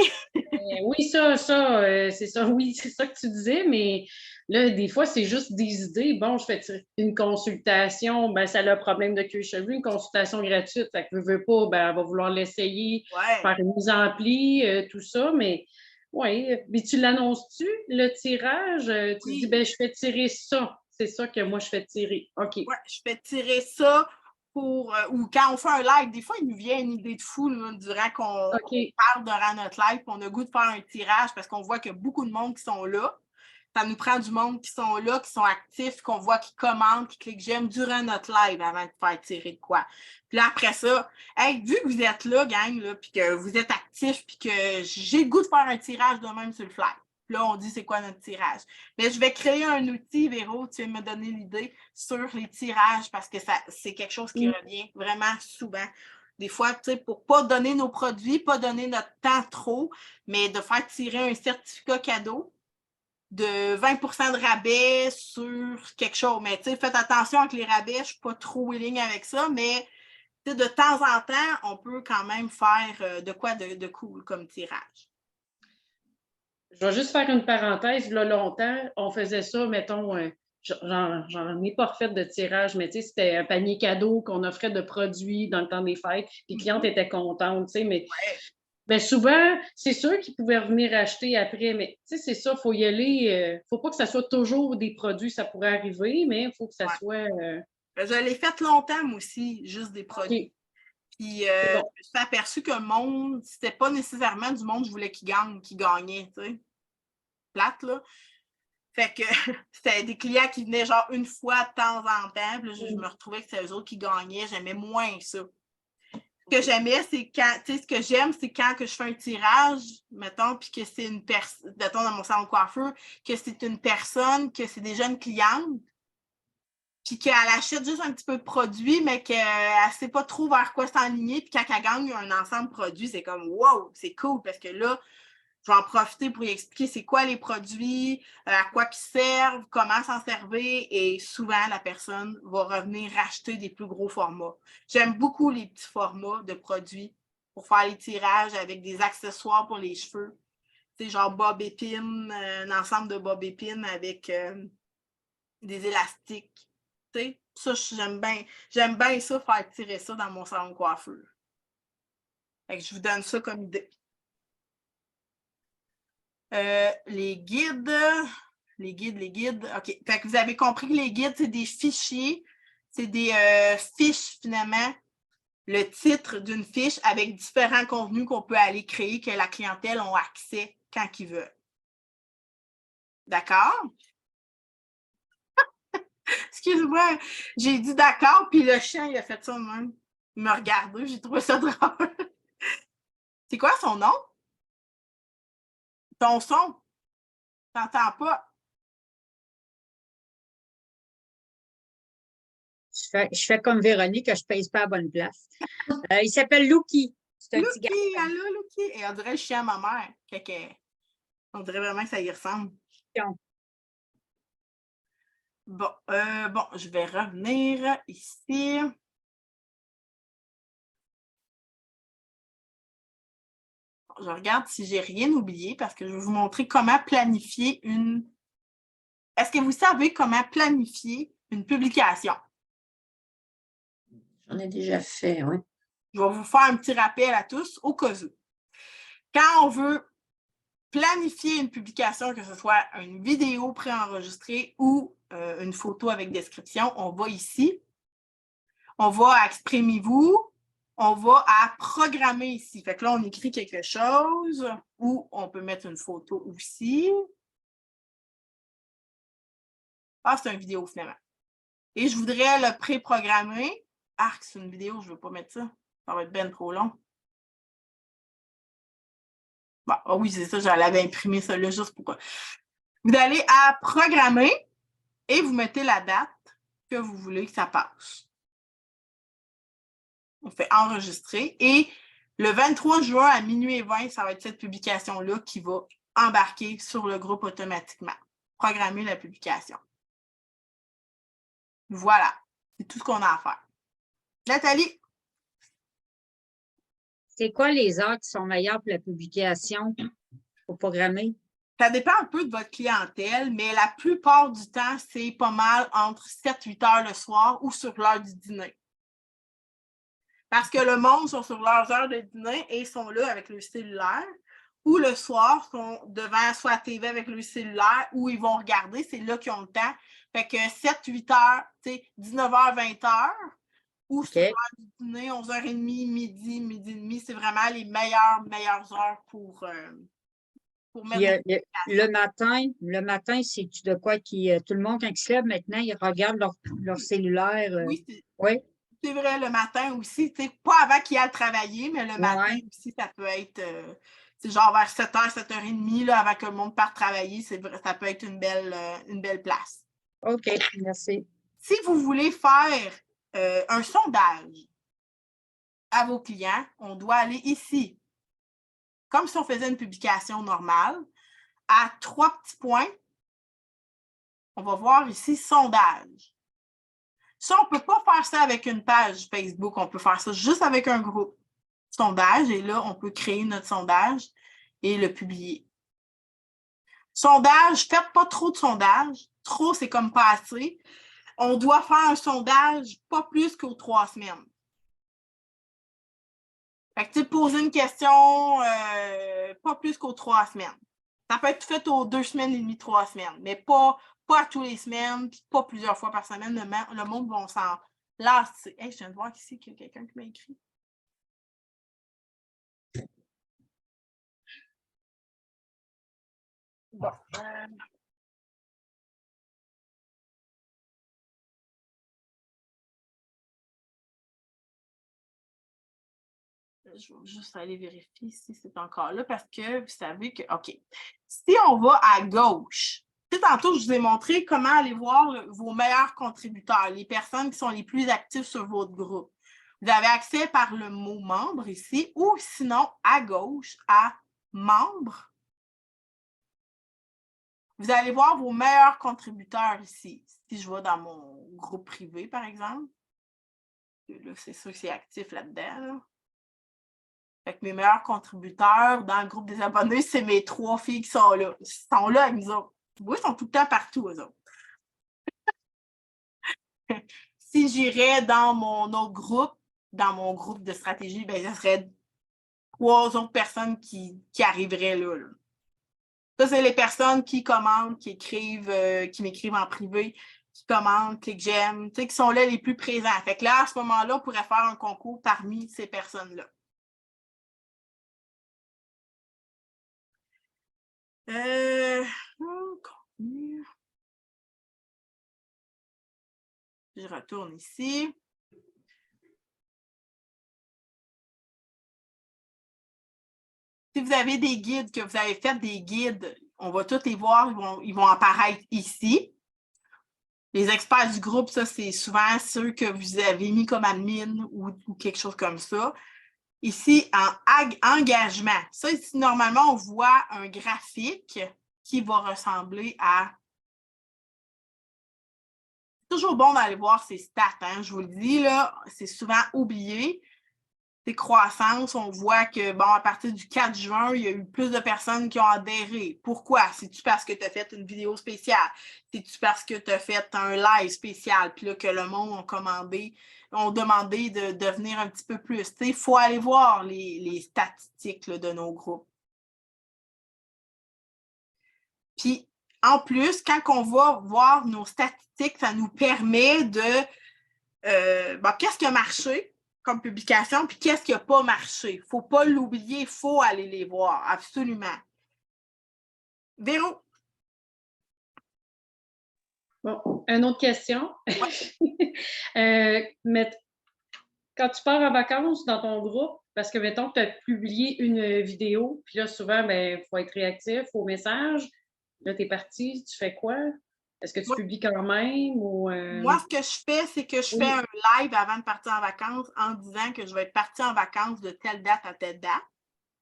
Oui, c'est ça, oui, c'est ça que tu disais, mais là, des fois, c'est juste des idées. Bon, je fais une consultation, ben, ça a un problème de cuir chevelu, une consultation gratuite. Fait que veut pas, ben, elle va vouloir l'essayer, faire une mise en pli, tout ça, mais. Oui, mais tu l'annonces-tu, le tirage? Tu dis, ben, je fais tirer ça. C'est ça que moi, je fais tirer. OK. Oui, je fais tirer ça pour. Ou quand on fait un live, des fois, il nous vient une idée de fou là, durant qu'on parle durant notre live, puis on a le goût de faire un tirage parce qu'on voit qu'il y a beaucoup de monde qui sont là. Ça nous prend du monde qui sont là, qui sont actifs, qu'on voit qui commentent, qui cliquent j'aime durant notre live avant de faire tirer de quoi. Puis là, après ça, hey, vu que vous êtes là, gang, là, puis que vous êtes actifs, puis que j'ai le goût de faire un tirage de même sur le fly. Là, on dit c'est quoi notre tirage. Mais je vais créer un outil, Véro, tu viens de me donner l'idée, sur les tirages parce que c'est quelque chose qui revient vraiment souvent. Des fois, tu sais, pour ne pas donner nos produits, pas donner notre temps trop, mais de faire tirer un certificat cadeau de 20 de rabais sur quelque chose. Mais tu sais, faites attention avec les rabais, je ne suis pas trop willing avec ça, mais de temps en temps, on peut quand même faire de quoi de cool comme tirage. Je vais juste faire une parenthèse. Là, longtemps, on faisait ça, mettons, j'en ai pas refait de tirage, mais tu sais, c'était un panier cadeau qu'on offrait de produits dans le temps des fêtes. Les clientes étaient contentes, tu sais, mais ben souvent, c'est sûr qu'ils pouvaient revenir acheter après, mais tu sais, c'est ça, il faut y aller. Faut pas que ça soit toujours des produits, ça pourrait arriver, mais il faut que ça soit. Je l'ai fait longtemps, moi aussi, juste des produits. Puis, je me suis aperçue que le monde, c'était pas nécessairement du monde que je voulais qui gagnait, tu sais. Plate, là. Fait que c'était des clients qui venaient genre une fois de temps en temps. Puis là, je me retrouvais que c'était eux autres qui gagnaient. J'aimais moins ça. Ce que j'aimais, c'est quand, tu sais, ce que j'aime, c'est quand que je fais un tirage, mettons, puis que c'est une personne, mettons dans mon salon de coiffeur, que c'est une personne, que c'est déjà une cliente, puis qu'elle achète juste un petit peu de produit, mais qu'elle ne sait pas trop vers quoi s'enligner, puis quand elle gagne un ensemble de produits, c'est comme wow, c'est cool, parce que là, je vais en profiter pour lui expliquer c'est quoi les produits, à quoi ils servent, comment s'en servir, et souvent, la personne va revenir racheter des plus gros formats. J'aime beaucoup les petits formats de produits pour faire les tirages avec des accessoires pour les cheveux. Tu sais, genre bob épine, un ensemble de bob épine avec des élastiques. Tu sais, ça, j'aime bien ça, faire tirer ça dans mon salon de coiffeur. Fait que je vous donne ça comme idée. Les guides. OK. Fait que vous avez compris que les guides, c'est des fichiers. C'est des fiches, finalement. Le titre d'une fiche avec différents contenus qu'on peut aller créer, que la clientèle a accès quand ils veulent. D'accord? Excuse-moi, j'ai dit d'accord, puis le chien, il a fait ça de même. Il m'a regardé, j'ai trouvé ça drôle. C'est quoi son nom? Ton son? T'entends pas? Je fais comme Véronique, que je ne pèse pas à la bonne place. Il s'appelle Lucky. C'est un petit gars. Lucky, allô, Lucky. Et on dirait le chien à ma mère. On dirait vraiment que ça y ressemble. Bon, je vais revenir ici. Je regarde si j'ai rien oublié parce que je vais vous montrer comment planifier une... Est-ce que vous savez comment planifier une publication? J'en ai déjà fait, oui. Je vais vous faire un petit rappel à tous au cas où. Quand on veut planifier une publication, que ce soit une vidéo préenregistrée ou une photo avec description, on va ici. On va à Exprimez-vous. On va à programmer ici. Fait que là, on écrit quelque chose ou on peut mettre une photo aussi. Ah, c'est une vidéo finalement. Et je voudrais le pré-programmer. Ah, c'est une vidéo, je ne veux pas mettre ça. Ça va être bien trop long. Bon, ah oui, c'est ça, je l'avais imprimé ça là juste pour... Vous allez à programmer et vous mettez la date que vous voulez que ça passe. On fait enregistrer et le 23 juin à minuit et 20, ça va être cette publication-là qui va embarquer sur le groupe automatiquement. Programmer la publication. Voilà, c'est tout ce qu'on a à faire. Nathalie? C'est quoi les heures qui sont meilleures pour la publication pour programmer? Ça dépend un peu de votre clientèle, mais la plupart du temps, c'est pas mal entre 7-8 heures le soir ou sur l'heure du dîner. Parce que le monde sont sur leurs heures de dîner et sont là avec le cellulaire. Ou le soir, sont devant soit la TV avec le cellulaire ou ils vont regarder, c'est là qu'ils ont le temps. Fait que 7-8 heures, 19h, 20h, ou sur l'heure du dîner, 11h30, midi, midi et demi, c'est vraiment les meilleures heures pour mettre le matin, c'est-tu de quoi qui tout le monde, quand ils se lève maintenant, ils regardent leur cellulaire? Oui, c'est vrai, le matin aussi. Pas avant qu'ils aillent travailler, mais le matin aussi, ça peut être genre vers 7h, 7h30, là, avant que le monde parte travailler, ça peut être une belle place. OK, merci. Si vous voulez faire un sondage à vos clients, on doit aller ici, comme si on faisait une publication normale, à 3 petits points. On va voir ici sondage. Ça, on ne peut pas faire ça avec une page Facebook. On peut faire ça juste avec un groupe sondage. Et là, on peut créer notre sondage et le publier. Sondage, faites pas trop de sondages. Trop, c'est comme pas assez. On doit faire un sondage pas plus qu'aux 3 semaines. Fait que, poser une question pas plus qu'aux 3 semaines. Ça peut être fait aux 2 semaines et demie, 3 semaines, mais pas à tous les semaines, puis pas plusieurs fois par semaine. Le monde va s'en lasser. Hey, je viens de voir ici qu'il y a quelqu'un qui m'a écrit. Bon. je vais juste aller vérifier si c'est encore là parce que vous savez que, OK. Si on va à gauche, tantôt, je vous ai montré comment aller voir vos meilleurs contributeurs, les personnes qui sont les plus actives sur votre groupe. Vous avez accès par le mot membre ici ou sinon à gauche à membres. Vous allez voir vos meilleurs contributeurs ici. Si je vais dans mon groupe privé, par exemple, là, c'est sûr que c'est actif là-dedans. Là. Fait que mes meilleurs contributeurs dans le groupe des abonnés, c'est mes 3 filles qui sont là. Ils sont là avec nous autres. Oui, ils sont tout le temps partout, eux autres. Si j'irais dans mon autre groupe, dans mon groupe de stratégie, ben, ce serait 3 autres personnes qui arriveraient là. Ça, c'est les personnes qui commentent, qui écrivent, qui m'écrivent en privé, qui commentent, cliquent j'aime, qui sont là les plus présents. Fait que là, à ce moment-là, on pourrait faire un concours parmi ces personnes-là. Contenu. Je retourne ici. Si vous avez des guides, que vous avez fait des guides, on va tous les voir, ils vont apparaître ici. Les experts du groupe, ça, c'est souvent ceux que vous avez mis comme admin ou quelque chose comme ça. Ici, en engagement. Ça, ici, normalement, on voit un graphique qui va ressembler à... C'est toujours bon d'aller voir ces stats, hein, je vous le dis, là, c'est souvent oublié. Ces croissances, on voit que, bon, à partir du 4 juin, il y a eu plus de personnes qui ont adhéré. Pourquoi? C'est-tu parce que tu as fait une vidéo spéciale? C'est-tu parce que tu as fait un live spécial? Puis là, que le monde ont demandé de venir un petit peu plus. Il faut aller voir les statistiques là, de nos groupes. Puis, en plus, quand on va voir nos statistiques, ça nous permet de... bon, qu'est-ce qui a marché comme publication, puis qu'est-ce qui n'a pas marché? Il ne faut pas l'oublier, il faut aller les voir, absolument. Véro? Bon, une autre question. Mais quand tu pars en vacances dans ton groupe, parce que, mettons, tu as publié une vidéo, puis là, souvent, il faut être réactif aux messages. Là, tu es parti, tu fais quoi? Est-ce que tu publies quand même? Ou, Moi, ce que je fais, c'est que je fais un live avant de partir en vacances en disant que je vais être partie en vacances de telle date à telle date.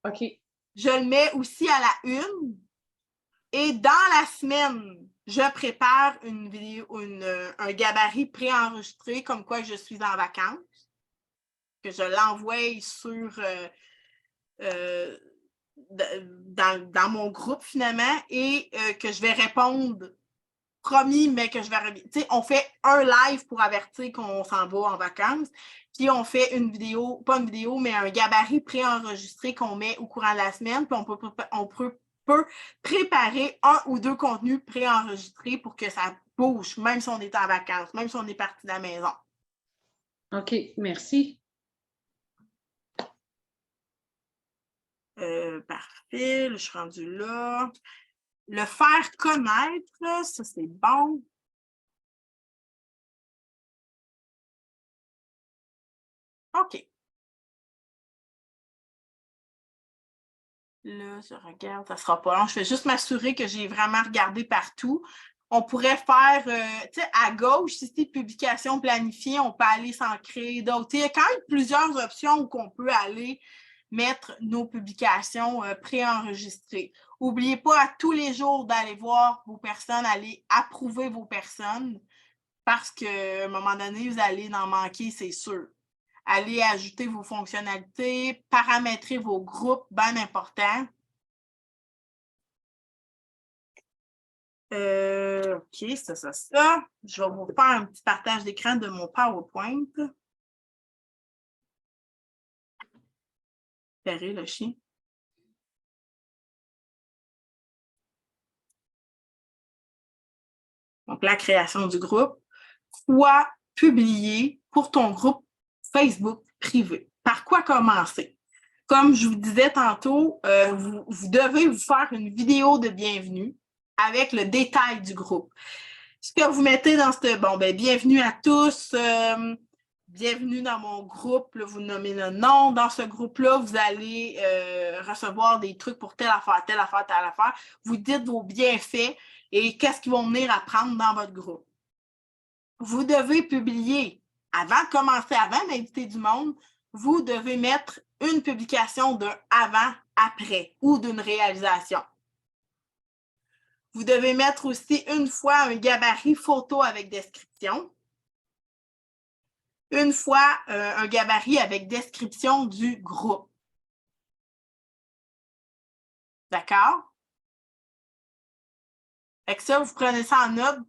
OK. Je le mets aussi à la une. Et dans la semaine, je prépare une vidéo, un gabarit préenregistré comme quoi je suis en vacances, que je l'envoie sur dans mon groupe finalement et que je vais répondre. Promis, mais que je vais revenir. Tu sais, on fait un live pour avertir qu'on s'en va en vacances, puis on fait une vidéo, pas une vidéo, mais un gabarit préenregistré qu'on met au courant de la semaine, puis on peut préparer 1 ou 2 contenus préenregistrés pour que ça bouge, même si on est en vacances, même si on est parti de la maison. OK, merci. Parfait, là, je suis rendue là. Le faire connaître, ça c'est bon. OK. Là, je regarde, ça ne sera pas long. Je vais juste m'assurer que j'ai vraiment regardé partout. On pourrait faire, tu sais, à gauche, si c'est publication planifiée, on peut aller s'en créer d'autres. Il y a quand même plusieurs options où on peut aller mettre nos publications préenregistrées. N'oubliez pas à tous les jours d'aller voir vos personnes, aller approuver vos personnes parce qu'à un moment donné, vous allez en manquer, c'est sûr. Allez ajouter vos fonctionnalités, paramétrer vos groupes, bien important. OK, ça. Je vais vous faire un petit partage d'écran de mon PowerPoint. Ferré, le chien. Donc, la création du groupe. Quoi publier pour ton groupe Facebook privé? Par quoi commencer? Comme je vous disais tantôt, vous devez vous faire une vidéo de bienvenue avec le détail du groupe. Ce que vous mettez dans ce... Bon, bienvenue à tous. bienvenue dans mon groupe. Là, vous nommez le nom. Dans ce groupe-là, vous allez recevoir des trucs pour telle affaire, telle affaire, telle affaire. Vous dites vos bienfaits et qu'est-ce qu'ils vont venir apprendre dans votre groupe. Vous devez publier, avant de commencer, avant d'inviter du monde, vous devez mettre une publication d'un avant-après ou d'une réalisation. Vous devez mettre aussi une fois un gabarit photo avec description. Une fois un gabarit avec description du groupe. D'accord? Fait que ça, vous prenez ça en note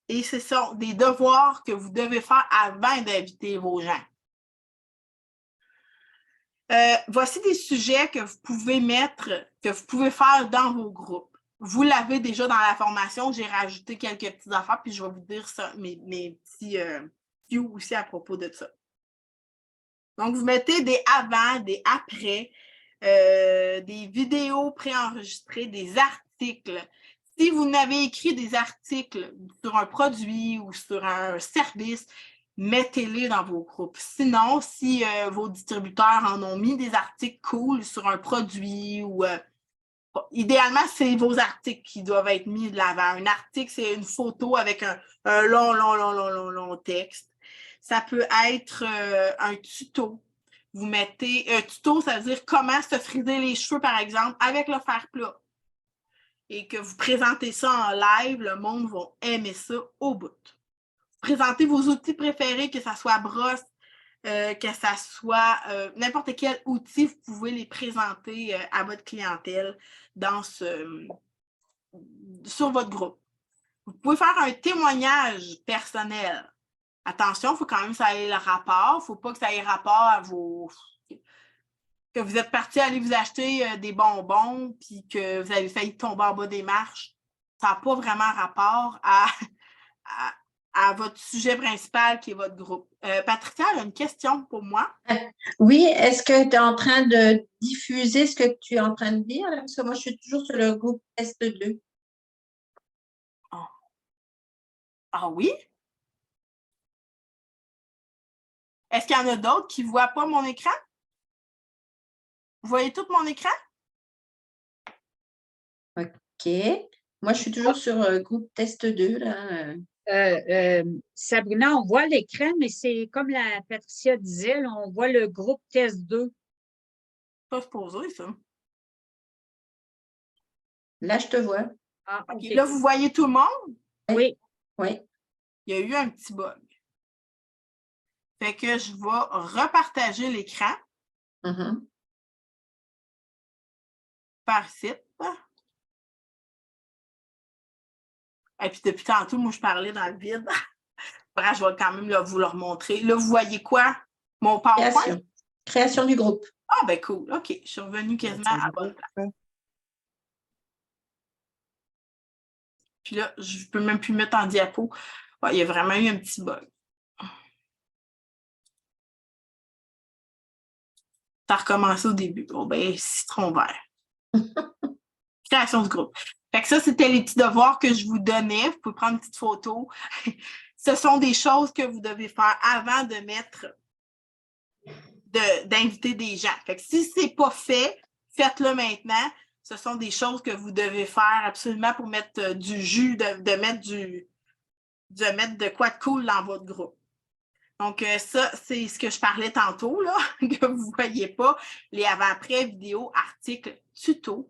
et ce sont des devoirs que vous devez faire avant d'inviter vos gens. Voici des sujets que vous pouvez mettre, que vous pouvez faire dans vos groupes. Vous l'avez déjà dans la formation, j'ai rajouté quelques petites affaires, puis je vais vous dire ça, mes petits cues aussi à propos de ça. Donc, vous mettez des avant, des après, des vidéos préenregistrées, des articles. Si vous n'avez écrit des articles sur un produit ou sur un service, mettez-les dans vos groupes. Sinon, si vos distributeurs en ont mis des articles cool sur un produit ou idéalement, c'est vos articles qui doivent être mis de l'avant. Un article, c'est une photo avec un long texte. Ça peut être un tuto. Vous mettez un tuto, ça veut dire comment se friser les cheveux, par exemple, avec le fer plat. Et que vous présentez ça en live, le monde va aimer ça au bout. Présentez vos outils préférés, que ce soit brosse, que ce soit n'importe quel outil, vous pouvez les présenter à votre clientèle sur votre groupe. Vous pouvez faire un témoignage personnel. Attention, il faut quand même que ça ait le rapport. Il ne faut pas que ça ait rapport à que vous êtes parti aller vous acheter des bonbons puis que vous avez failli tomber en bas des marches. Ça n'a pas vraiment rapport à votre sujet principal qui est votre groupe. Patricia, elle a une question pour moi. Oui, est-ce que tu es en train de diffuser ce que tu es en train de dire? Là? Parce que moi, je suis toujours sur le groupe test 2. Oh. Ah oui? Est-ce qu'il y en a d'autres qui ne voient pas mon écran? Vous voyez tout mon écran? OK. Moi, je suis toujours sur le groupe test 2. Là. Sabrina, on voit l'écran, mais c'est comme la Patricia disait, là, on voit le groupe test 2. Pas supposé, ça. Là, je te vois. Ah, OK. OK. Là, vous voyez tout le monde? Oui. Oui. Il y a eu un petit bug. Fait que je vais repartager l'écran par site. Et puis depuis tantôt, moi, je parlais dans le vide. Bref, je vais quand même vous le remontrer. Là, vous voyez quoi? Mon PowerPoint? Création du groupe. Ah, ben cool. OK. Je suis revenue quasiment à bonne place. Puis là, je ne peux même plus mettre en diapo. Ouais, il y a vraiment eu un petit bug. Ça a recommencé au début. Bon, ben, citron vert. Création du groupe. Fait que ça, c'était les petits devoirs que je vous donnais. Vous pouvez prendre une petite photo. Ce sont des choses que vous devez faire avant de d'inviter des gens. Fait que si ce n'est pas fait, faites-le maintenant. Ce sont des choses que vous devez faire absolument pour mettre du jus, de mettre de quoi de cool dans votre groupe. Donc, ça, c'est ce que je parlais tantôt, là, que vous ne voyez pas. Les avant-après, vidéos, articles, tutos,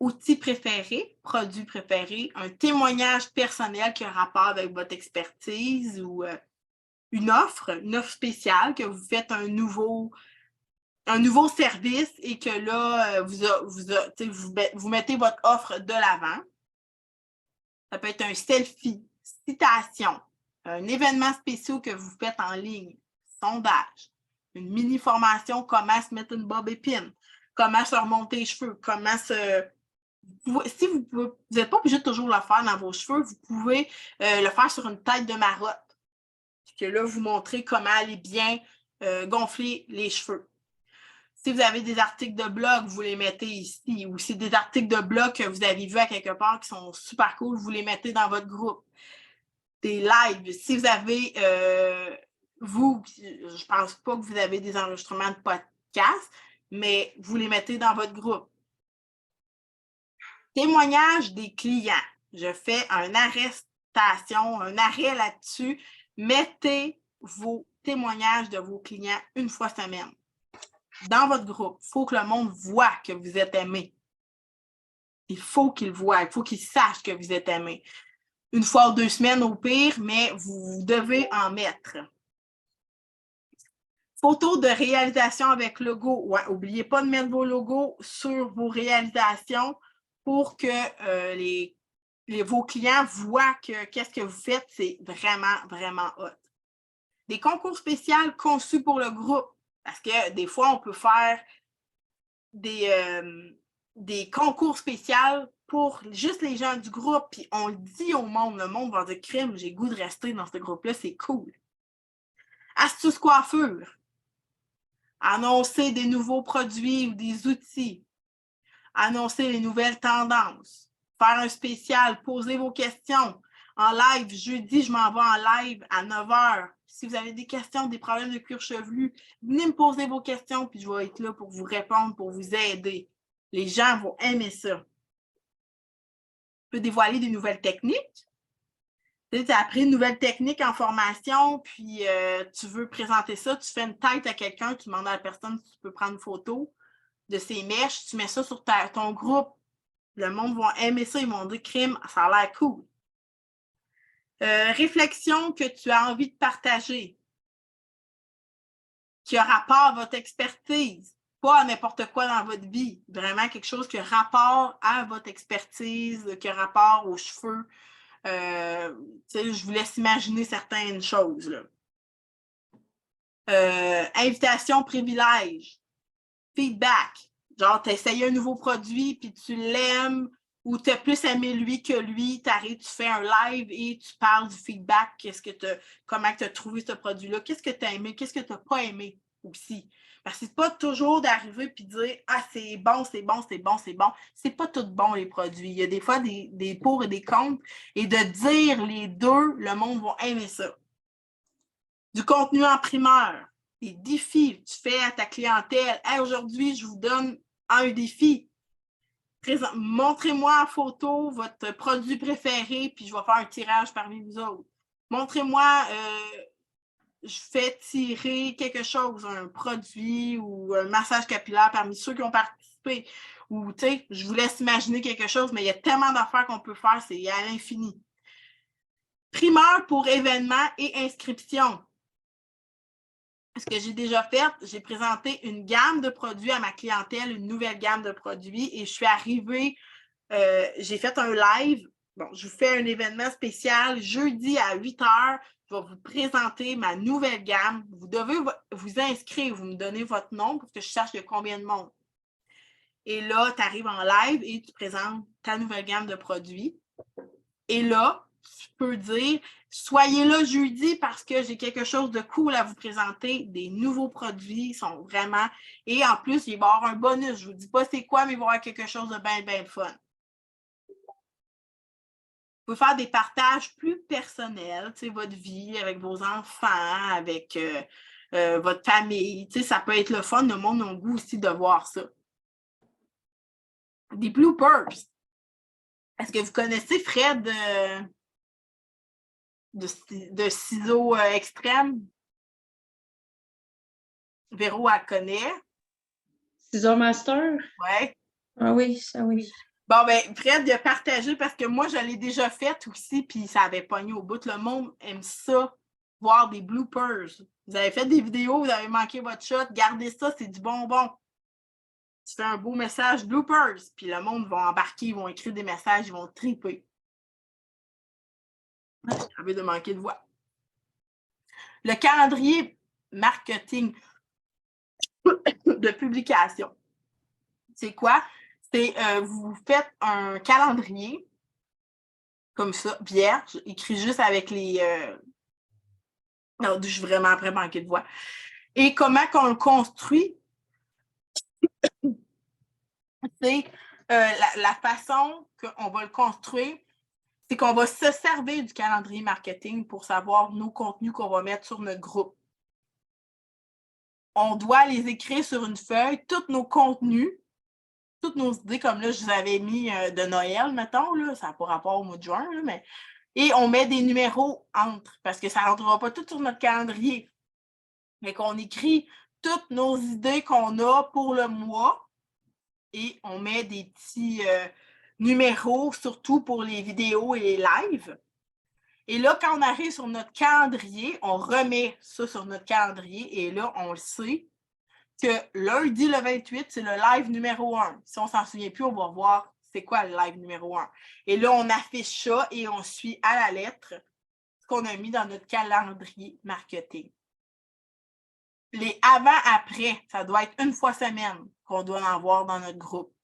outils préférés, produits préférés, un témoignage personnel qui a rapport avec votre expertise ou une offre spéciale que vous faites un nouveau service et que là, vous mettez votre offre de l'avant. Ça peut être un selfie, citation, un événement spécial que vous faites en ligne, sondage, une mini-formation, comment se mettre une bob épine, comment se remonter les cheveux, comment se... Si vous n'êtes pas obligé de toujours le faire dans vos cheveux, vous pouvez le faire sur une tête de marotte. Puis que là, vous montrez comment aller bien gonfler les cheveux. Si vous avez des articles de blog, vous les mettez ici. Ou si des articles de blog que vous avez vus à quelque part qui sont super cool, vous les mettez dans votre groupe. Des lives. Si vous avez vous, je ne pense pas que vous avez des enregistrements de podcast, mais vous les mettez dans votre groupe. Témoignage des clients. Je fais un arrestation, un arrêt là-dessus. Mettez vos témoignages de vos clients une fois semaine dans votre groupe. Il faut que le monde voit que vous êtes aimé. Il faut qu'il voit, il faut qu'il sache que vous êtes aimé. Une fois ou 2 semaines au pire, mais vous devez en mettre. Photos de réalisation avec logo. Ouais, n'oubliez pas de mettre vos logos sur vos réalisations pour que vos clients voient que qu'est-ce que vous faites, c'est vraiment, vraiment hot. Des concours spéciaux conçus pour le groupe. Parce que des fois, on peut faire des concours spéciaux pour juste les gens du groupe, puis on le dit au monde, le monde va dire crime, j'ai le goût de rester dans ce groupe-là, c'est cool. Astuces coiffure. Annoncer des nouveaux produits ou des outils. Annoncer les nouvelles tendances. Faire un spécial, poser vos questions. En live, jeudi, je m'en vais en live à 9 h. Si vous avez des questions, des problèmes de cuir chevelu, venez me poser vos questions, puis je vais être là pour vous répondre, pour vous aider. Les gens vont aimer ça. Je peux dévoiler des nouvelles techniques. Tu as appris une nouvelle technique en formation, puis tu veux présenter ça, tu fais une tête à quelqu'un, tu demandes à la personne si tu peux prendre une photo de ses mèches, tu mets ça sur ton groupe. Le monde va aimer ça, ils vont dire crime, ça a l'air cool. Réflexion que tu as envie de partager, qui a rapport à votre expertise, pas à n'importe quoi dans votre vie. Vraiment quelque chose qui a rapport à votre expertise, qui a rapport aux cheveux. Je vous laisse imaginer certaines choses. Invitation, privilège, feedback. Genre, tu as essayé un nouveau produit, puis tu l'aimes, ou tu as plus aimé lui que lui, tu arrives, tu fais un live et tu parles du feedback, comment tu as trouvé ce produit-là, qu'est-ce que tu as aimé, qu'est-ce que tu n'as pas aimé aussi. Parce que c'est pas toujours d'arriver et de dire « Ah, c'est bon, c'est bon, c'est bon, c'est bon ». C'est pas tout bon, les produits. Il y a des fois des pour et des contre. Et de dire les deux, le monde va aimer ça. Du contenu en primeur. Des défis que tu fais à ta clientèle. Hey, aujourd'hui, je vous donne un défi. Montrez-moi en photo votre produit préféré, puis je vais faire un tirage parmi vous autres. Montrez-moi, je fais tirer quelque chose, un produit ou un massage capillaire parmi ceux qui ont participé. Ou, tu sais, je vous laisse imaginer quelque chose, mais il y a tellement d'affaires qu'on peut faire, c'est à l'infini. Primeur pour événements et inscriptions. Ce que j'ai déjà fait, j'ai présenté une gamme de produits à ma clientèle, une nouvelle gamme de produits, et je suis arrivée, j'ai fait un live. Bon, je vous fais un événement spécial jeudi à 8 h. Je vais vous présenter ma nouvelle gamme. Vous devez vous inscrire, vous me donnez votre nom pour que je sache combien de monde. Et là, tu arrives en live et tu présentes ta nouvelle gamme de produits. Et là, tu peux dire « Soyez là jeudi parce que j'ai quelque chose de cool à vous présenter. Des nouveaux produits sont vraiment... » Et en plus, il va y avoir un bonus. Je ne vous dis pas c'est quoi, mais il va y avoir quelque chose de bien, bien fun. Vous pouvez faire des partages plus personnels, tu sais, votre vie avec vos enfants, avec votre famille. Tu sais, ça peut être le fun. Le monde a le goût aussi de voir ça. Des bloopers. Est-ce que vous connaissez Fred de ciseaux extrêmes? Véro, elle connaît. Ciseaux Master? Oui. Ah oui, ça oui. Bon, ben Fred, il a partagé parce que moi, je l'ai déjà fait aussi, puis ça avait pogné au bout. Le monde aime ça, voir des bloopers. Vous avez fait des vidéos, vous avez manqué votre shot, gardez ça, c'est du bonbon. Tu fais un beau message bloopers, puis le monde va embarquer, ils vont écrire des messages, ils vont triper. J'ai envie de manquer de voix. Le calendrier marketing de publication. C'est quoi? C'est vous faites un calendrier comme ça, vierge, écrit juste avec les... Non, je suis vraiment après manquer de voix. Et comment qu'on le construit? C'est la façon qu'on va le construire, c'est qu'on va se servir du calendrier marketing pour savoir nos contenus qu'on va mettre sur notre groupe. on doit les écrire sur une feuille, tous nos contenus, toutes nos idées, comme là, je vous avais mis de Noël, mettons, là, ça n'a pas rapport au mois de juin, là, mais... Et on met des numéros entre, parce que ça ne rentrera pas tout sur notre calendrier. Mais qu'on écrit toutes nos idées qu'on a pour le mois et on met des petits numéros, surtout pour les vidéos et les lives. Et là, quand on arrive sur notre calendrier, on remet ça sur notre calendrier et là, on le sait que lundi le 28, c'est le live numéro 1. Si on ne s'en souvient plus, on va voir c'est quoi le live numéro 1. Et là, on affiche ça et on suit à la lettre ce qu'on a mis dans notre calendrier marketing. Les avant-après, ça doit être une fois semaine qu'on doit en avoir dans notre groupe.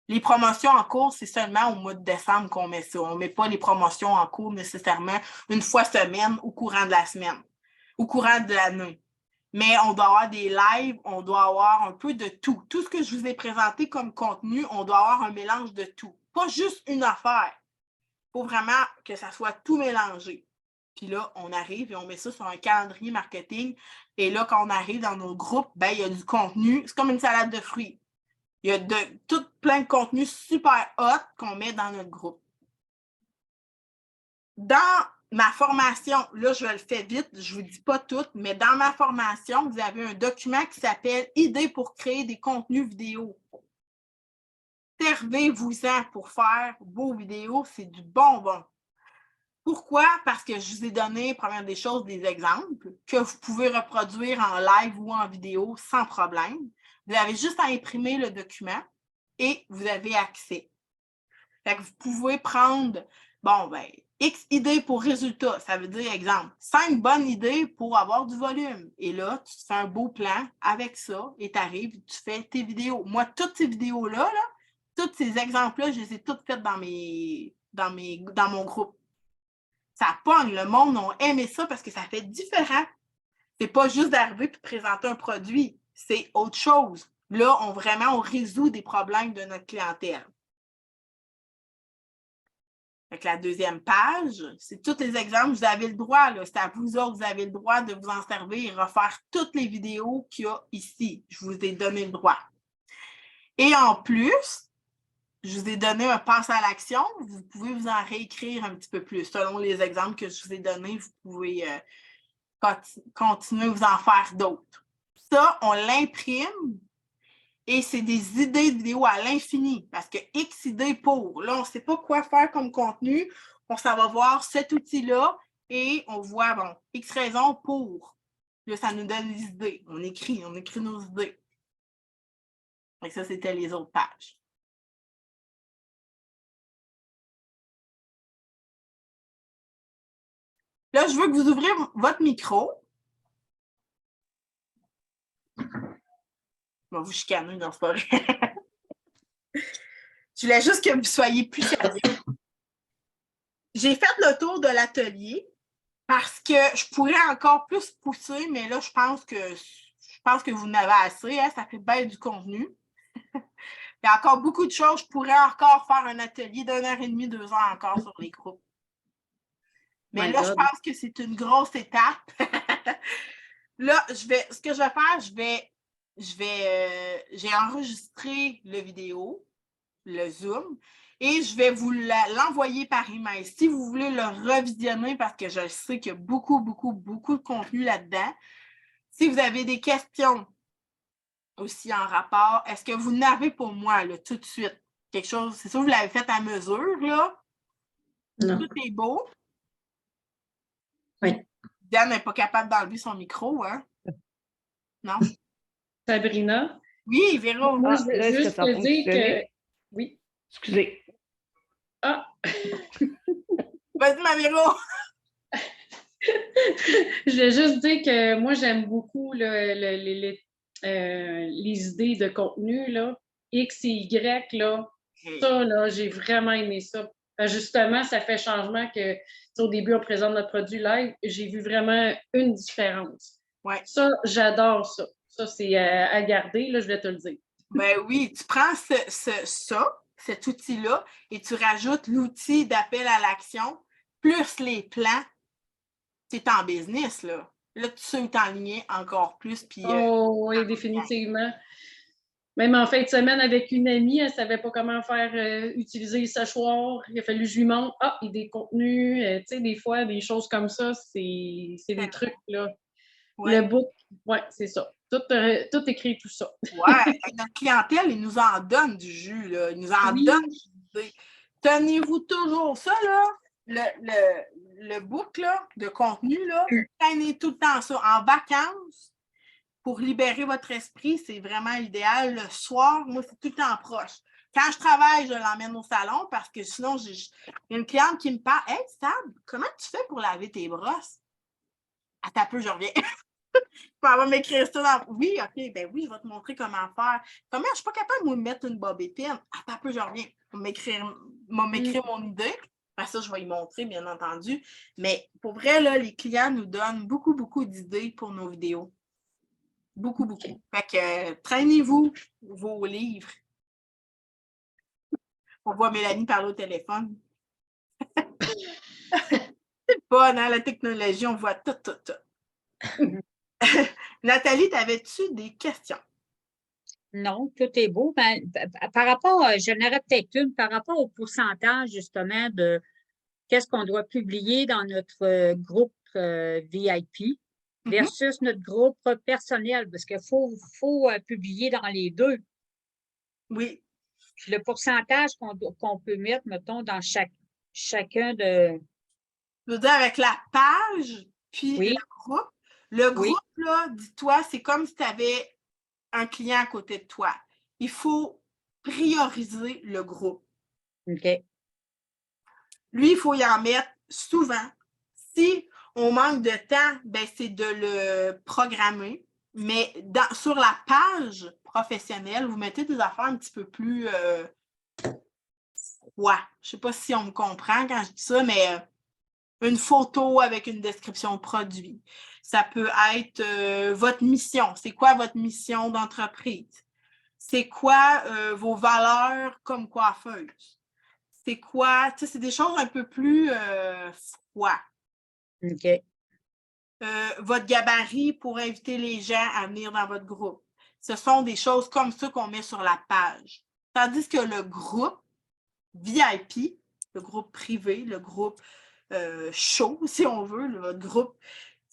Les promotions en cours, c'est seulement au mois de décembre qu'on met ça. On ne met pas les promotions en cours nécessairement une fois semaine au courant de la semaine, au courant de l'année. Mais on doit avoir des lives, on doit avoir un peu de tout. Tout ce que je vous ai présenté comme contenu, on doit avoir un mélange de tout. Pas juste une affaire. Il faut vraiment que ça soit tout mélangé. Puis là, on arrive et on met ça sur un calendrier marketing. Et là, quand on arrive dans nos groupes, ben, il y a du contenu. C'est comme une salade de fruits. Il y a tout plein de contenu super hot qu'on met dans notre groupe. Dans ma formation, là, je le fais vite, je ne vous dis pas tout, mais dans ma formation, vous avez un document qui s'appelle « Idées pour créer des contenus vidéo ». Servez-vous-en pour faire vos vidéos, c'est du bonbon. Pourquoi? Parce que je vous ai donné, première des choses, des exemples que vous pouvez reproduire en live ou en vidéo sans problème. Vous avez juste à imprimer le document et vous avez accès. Fait que vous pouvez prendre, bon, ben, X idées pour résultat. Ça veut dire, exemple, 5 bonnes idées pour avoir du volume. Et là, tu te fais un beau plan avec ça et tu arrives, tu fais tes vidéos. Moi, toutes ces vidéos-là, tous ces exemples-là, je les ai toutes faites dans mon groupe. Ça pogne, le monde a aimé ça parce que ça fait différent. C'est pas juste d'arriver et de présenter un produit, c'est autre chose. Là, on résout des problèmes de notre clientèle. Fait la deuxième page, c'est tous les exemples. Vous avez le droit, c'est à vous autres, vous avez le droit de vous en servir et refaire toutes les vidéos qu'il y a ici. Je vous ai donné le droit. Et en plus, je vous ai donné un passe à l'action. Vous pouvez vous en réécrire un petit peu plus. Selon les exemples que je vous ai donnés, vous pouvez continuer à vous en faire d'autres. Ça, on l'imprime et c'est des idées de vidéos à l'infini parce que X idées pour. Là, on ne sait pas quoi faire comme contenu. On s'en va voir cet outil-là et on voit, bon, X raisons pour. Là, ça nous donne des idées. On écrit nos idées. Et ça, c'était les autres pages. Là, je veux que vous ouvriez votre micro. Je vais vous chicaner dans ce pas. Je voulais juste que vous soyez plus sérieux. J'ai fait le tour de l'atelier parce que je pourrais encore plus pousser, mais là, je pense que vous en avez assez. Hein, ça fait bien du contenu. Il y a encore beaucoup de choses. Je pourrais encore faire un atelier d'1h30, 2 heures encore sur les groupes. Mais là, je pense que c'est une grosse étape. Là, ce que je vais faire, j'ai enregistré la vidéo, le Zoom, et je vais vous l'envoyer par email. Si vous voulez le revisionner, parce que je sais qu'il y a beaucoup, beaucoup, beaucoup de contenu là-dedans. Si vous avez des questions aussi en rapport, est-ce que vous n'avez pour moi, là, tout de suite, quelque chose, c'est sûr que vous l'avez fait à mesure, là? Non. Tout est beau. Oui. Diane n'est pas capable d'enlever son micro, hein? Non? Sabrina? Oui, Véro. Moi, je veux juste te dire que... Oui. Excusez. Ah! Vas-y, ma Véro! Je voulais juste dire que moi, j'aime beaucoup les idées de contenu, là. X et Y, là. Ça, là, j'ai vraiment aimé ça. Justement, ça fait changement que au début, on présente notre produit live. J'ai vu vraiment une différence. Ouais. Ça, j'adore ça. Ça, c'est à garder, là, je vais te le dire. Ben oui, tu prends cet outil-là, et tu rajoutes l'outil d'appel à l'action, plus les plans. Tu es en business, là. là, tu sais où t'enligner encore plus. Puis, Oh, oui, définitivement. Même en fin de semaine avec une amie, elle ne savait pas comment faire utiliser le séchoir. Il a fallu que je lui montre. Ah, il y a des contenus, tu sais, des fois, des choses comme ça, c'est des trucs, là. ouais. Le book, oui, c'est ça. Tout écrit, tout ça. Ouais, notre clientèle, ils nous en donnent du jus, là. Ils nous en Oui. donnent des idées. Tenez-vous toujours ça, là, le book là, de contenu, là, prenez tout le temps ça. En vacances, pour libérer votre esprit, c'est vraiment l'idéal. Le soir, moi, c'est tout le temps proche. Quand je travaille, je l'emmène au salon parce que sinon, j'ai une cliente qui me parle. Hey, Stab, comment tu fais pour laver tes brosses? Attends un peu, je reviens. Elle va m'écrire ça dans. Oui, OK, ben oui, je vais te montrer comment faire. Comment je ne suis pas capable de me mettre une bobépine? Attends un peu, je reviens. On va m'écrire mon idée. Après ça, je vais y montrer, bien entendu. Mais pour vrai, là, les clients nous donnent beaucoup, beaucoup d'idées pour nos vidéos. Beaucoup, beaucoup. Fait que traînez-vous vos livres. On voit Mélanie parler au téléphone. C'est fun, hein, la technologie, on voit tout, tout, tout. Nathalie, t'avais-tu des questions? Non, tout est beau. Ben, par rapport, j'en aurais peut-être une, par rapport au pourcentage, justement, de qu'est-ce qu'on doit publier dans notre groupe VIP versus notre groupe personnel, parce qu'il faut publier dans les deux. Oui. Puis le pourcentage qu'on peut mettre, mettons, dans chacun de... Je veux dire, avec la page, puis Oui. le groupe. Le Oui. groupe, là, dis-toi, c'est comme si tu avais un client à côté de toi. Il faut prioriser le groupe. OK. Lui, il faut y en mettre souvent. Si on manque de temps, ben, c'est de le programmer. Mais sur la page professionnelle, vous mettez des affaires un petit peu plus ouais. Je ne sais pas si on me comprend quand je dis ça, mais une photo avec une description de produit. Ça peut être votre mission. C'est quoi votre mission d'entreprise? C'est quoi vos valeurs comme coiffeuse? C'est quoi? Tu sais, c'est des choses un peu plus froides. OK. Votre gabarit pour inviter les gens à venir dans votre groupe. Ce sont des choses comme ça qu'on met sur la page. Tandis que le groupe VIP, le groupe privé, le groupe chaud, si on veut, votre groupe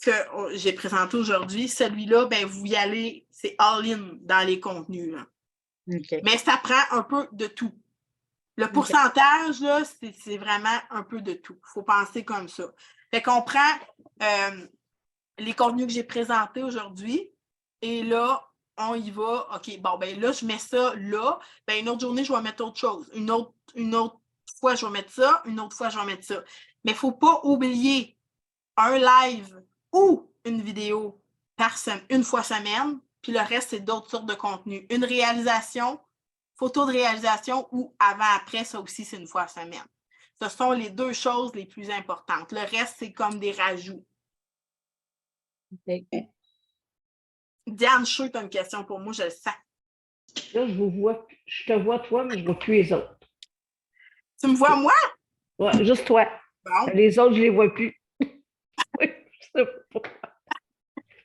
que j'ai présenté aujourd'hui, celui-là, ben, vous y allez, c'est all-in dans les contenus. Là. OK. Mais ça prend un peu de tout. Le pourcentage, là, c'est vraiment un peu de tout. Il faut penser comme ça. Fait qu'on prend les contenus que j'ai présentés aujourd'hui et là, on y va. OK, bon, ben là, je mets ça là. Ben, une autre journée, je vais mettre autre chose. Une autre fois, je vais mettre ça. Une autre fois, je vais mettre ça. Mais il ne faut pas oublier un live ou une vidéo une fois semaine, puis le reste, c'est d'autres sortes de contenus. Une réalisation, photo de réalisation ou avant-après, ça aussi, c'est une fois semaine. Ce sont les deux choses les plus importantes. Le reste, c'est comme des rajouts. OK. Diane, je suis sûre que tu as une question pour moi, je le sens. Là, je te vois toi, mais je ne vois plus les autres. Tu me vois moi? Ouais, juste toi. Bon. Les autres, je ne les vois plus.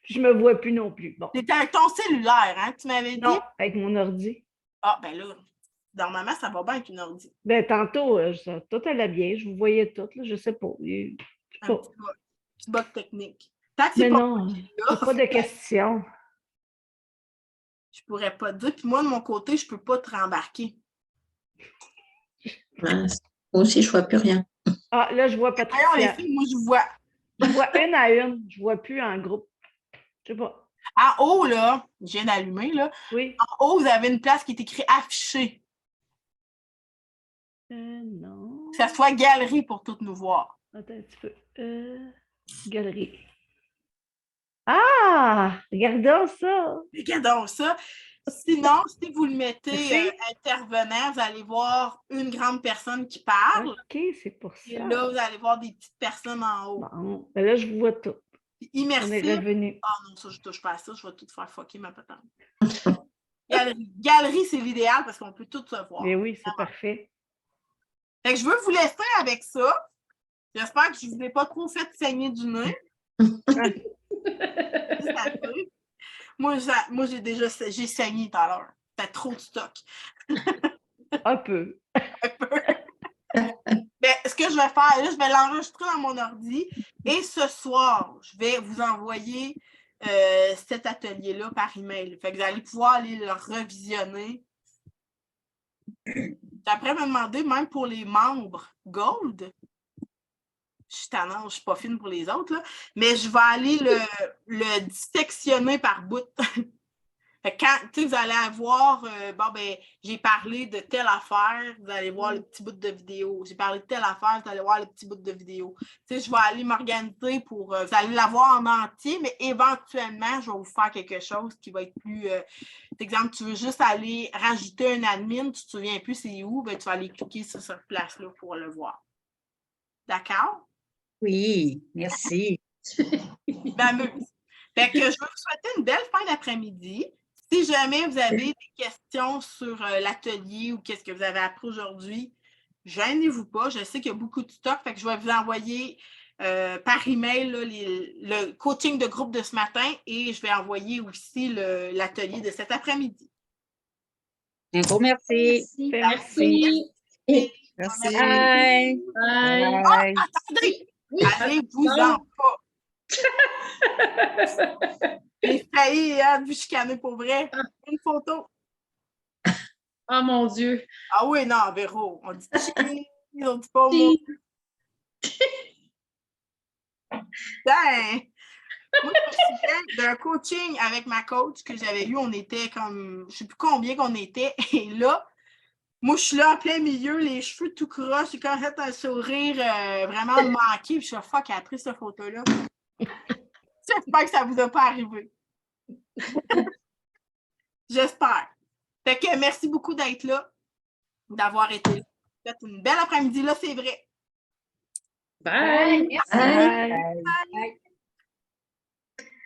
Je ne me vois plus non plus. Bon. C'était avec ton cellulaire, hein, tu m'avais dit? Non, avec mon ordi. Ah, ben là, normalement, ça va bien avec une ordi. Ben, tantôt, tout allait bien. Je vous voyais tout, là, je ne sais pas. Un petit bug technique. Tant que c'est Mais pas non, pas de questions. Je pourrais pas te dire. Puis moi, de mon côté, je peux pas te rembarquer. Moi aussi, je ne vois plus rien. Ah, là, je vois Voyons, Patricia. les filles, moi, je vois. Je vois une à une. Je ne vois plus en groupe. Je ne sais pas. En haut, là, je viens d'allumer, là. Oui. En haut, vous avez une place qui est écrite affiché. Non. Que ça soit galerie pour toutes nous voir. Attends un petit peu. Galerie. Ah! Regardons ça! Regardons ça. Sinon, si vous le mettez Merci. intervenant, vous allez voir une grande personne qui parle. OK, c'est pour ça. Et là, vous allez voir des petites personnes en haut. Bon, ben là, je vous vois tout. Puis On est immersif. revenu. Ah non, ça, je touche pas à ça. Je vais tout faire fucker ma patente. Galerie, c'est l'idéal parce qu'on peut tout se voir. Mais oui, c'est parfait. Fait que je veux vous laisser avec ça. J'espère que je ne vous ai pas trop fait saigner du nez. Ça peut. Moi, j'ai saigné tout à l'heure. T'as trop de stock. Un peu. Un peu. Mais ce que je vais faire, là, je vais l'enregistrer dans mon ordi et ce soir, je vais vous envoyer cet atelier-là par email. Fait que vous allez pouvoir aller le revisionner. Après, me demander, même pour les membres Gold, je suis tannante, je ne suis pas fine pour les autres, là, mais je vais aller le dissectionner par bout. Fait que quand vous allez avoir, bon, ben, j'ai parlé de telle affaire, vous allez voir le petit bout de vidéo. J'ai parlé de telle affaire, vous allez voir le petit bout de vidéo. Je vais aller m'organiser pour, vous allez l'avoir en entier, mais éventuellement, je vais vous faire quelque chose qui va être plus, exemple, tu veux juste aller rajouter un admin, tu ne te souviens plus c'est où, ben, tu vas aller cliquer sur cette place-là pour le voir. D'accord? Oui, merci. M'amuse. Fait que je veux vous souhaiter une belle fin d'après-midi. Si jamais vous avez des questions sur l'atelier ou qu'est-ce que vous avez appris aujourd'hui, gênez-vous pas. Je sais qu'il y a beaucoup de stock, fait que je vais vous envoyer par email là, le coaching de groupe de ce matin et je vais envoyer aussi l'atelier de cet après-midi. Un gros merci. Merci. Merci. Bye. Bye. Bye. Attendez! Allez-vous-en pas! J'ai failli vous chicaner pour vrai. Une photo. Oh mon Dieu. Ah oui, non, Véro, on dit cheese, on dit pas mot. Ben, moi, je me souviens d'un coaching avec ma coach que j'avais eu, on était comme, je ne sais plus combien qu'on était, et là, moi, je suis là en plein milieu, les cheveux tout croches, j'ai quand même fait un sourire vraiment manqué, puis je suis là, fuck, elle a pris cette photo-là. J'espère que ça ne vous a pas arrivé. J'espère. Fait que merci beaucoup d'être là, d'avoir été là. Faites une belle après-midi, là, c'est vrai. Bye. Merci. Bye. Bye.